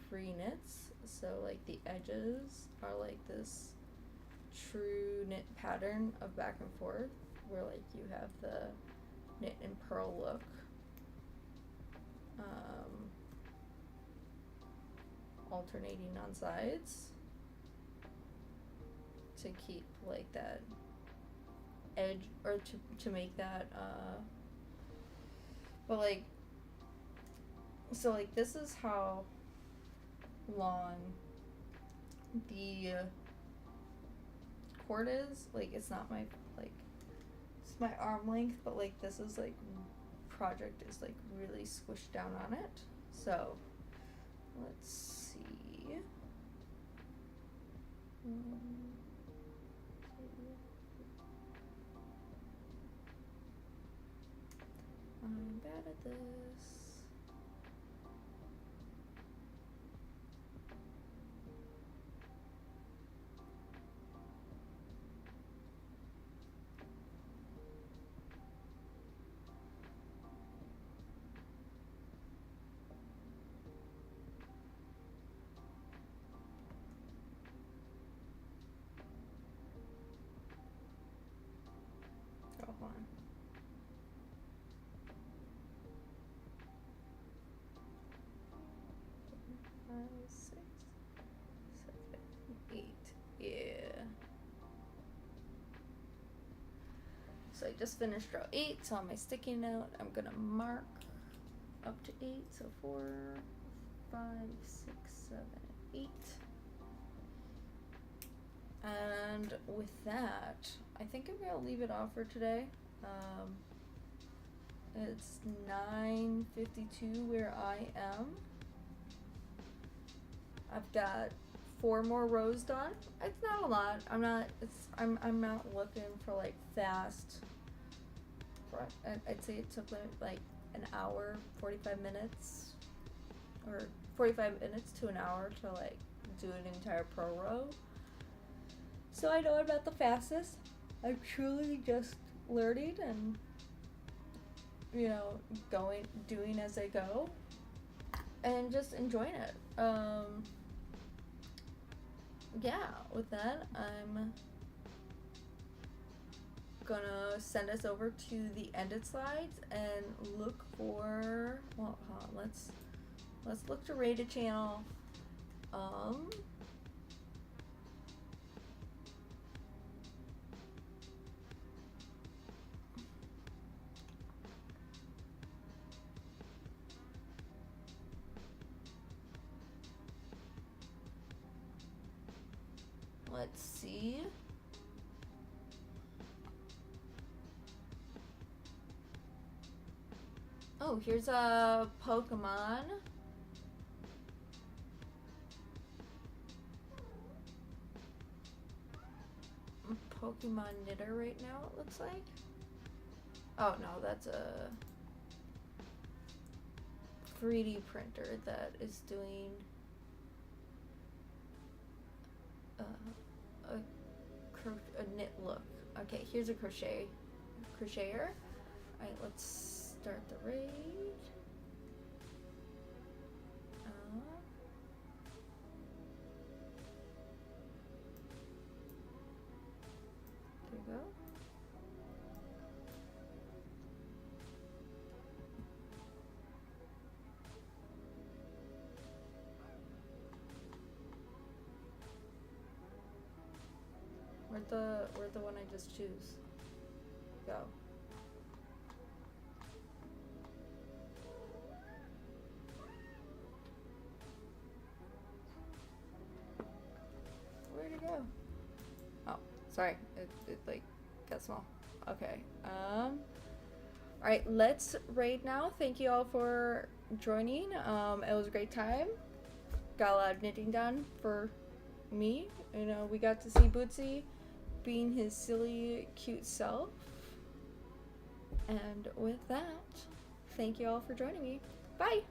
free knits. So like the edges are like this true knit pattern of back and forth, where like you have the knit and purl look. Alternating on sides to keep like that edge, or to make that but like, so like this is how long the cord is. Like it's not my, like, it's my arm length, but like this is like, project is like really squished down on it. So let's see. I'm bad at this. Oh, hold on. Five, 6, 7, 8. Yeah. So I just finished row 8. So on my sticky note, I'm gonna mark up to 8. So 4, 5, 6, 7, 8. And with that, I think I'm gonna leave it off for today. It's 9:52 where I am. I've got 4 more rows done. It's not a lot. I'm not looking for like fast. I'd say it took like an hour, 45 minutes, or 45 minutes to an hour to like do an entire pro row. So I know I'm not the fastest. I'm truly just learning and, you know, doing as I go, and just enjoying it. Yeah, with that, I'm gonna send us over to the ended slides and look for, well, let's look to rate a channel. Let's see. Oh, here's a Pokemon. Pokemon knitter right now, it looks like. Oh no, that's a 3D printer that is doing a knit look. Okay, here's a crocheter. Alright, let's start the raid. There you go. Where'd the one I just choose go? Where'd it go? Oh, sorry. It like got small. Okay. Alright, let's raid now. Thank you all for joining. It was a great time. Got a lot of knitting done for me. You know, we got to see Bootsy being his silly, cute self. And with that, thank you all for joining me. Bye!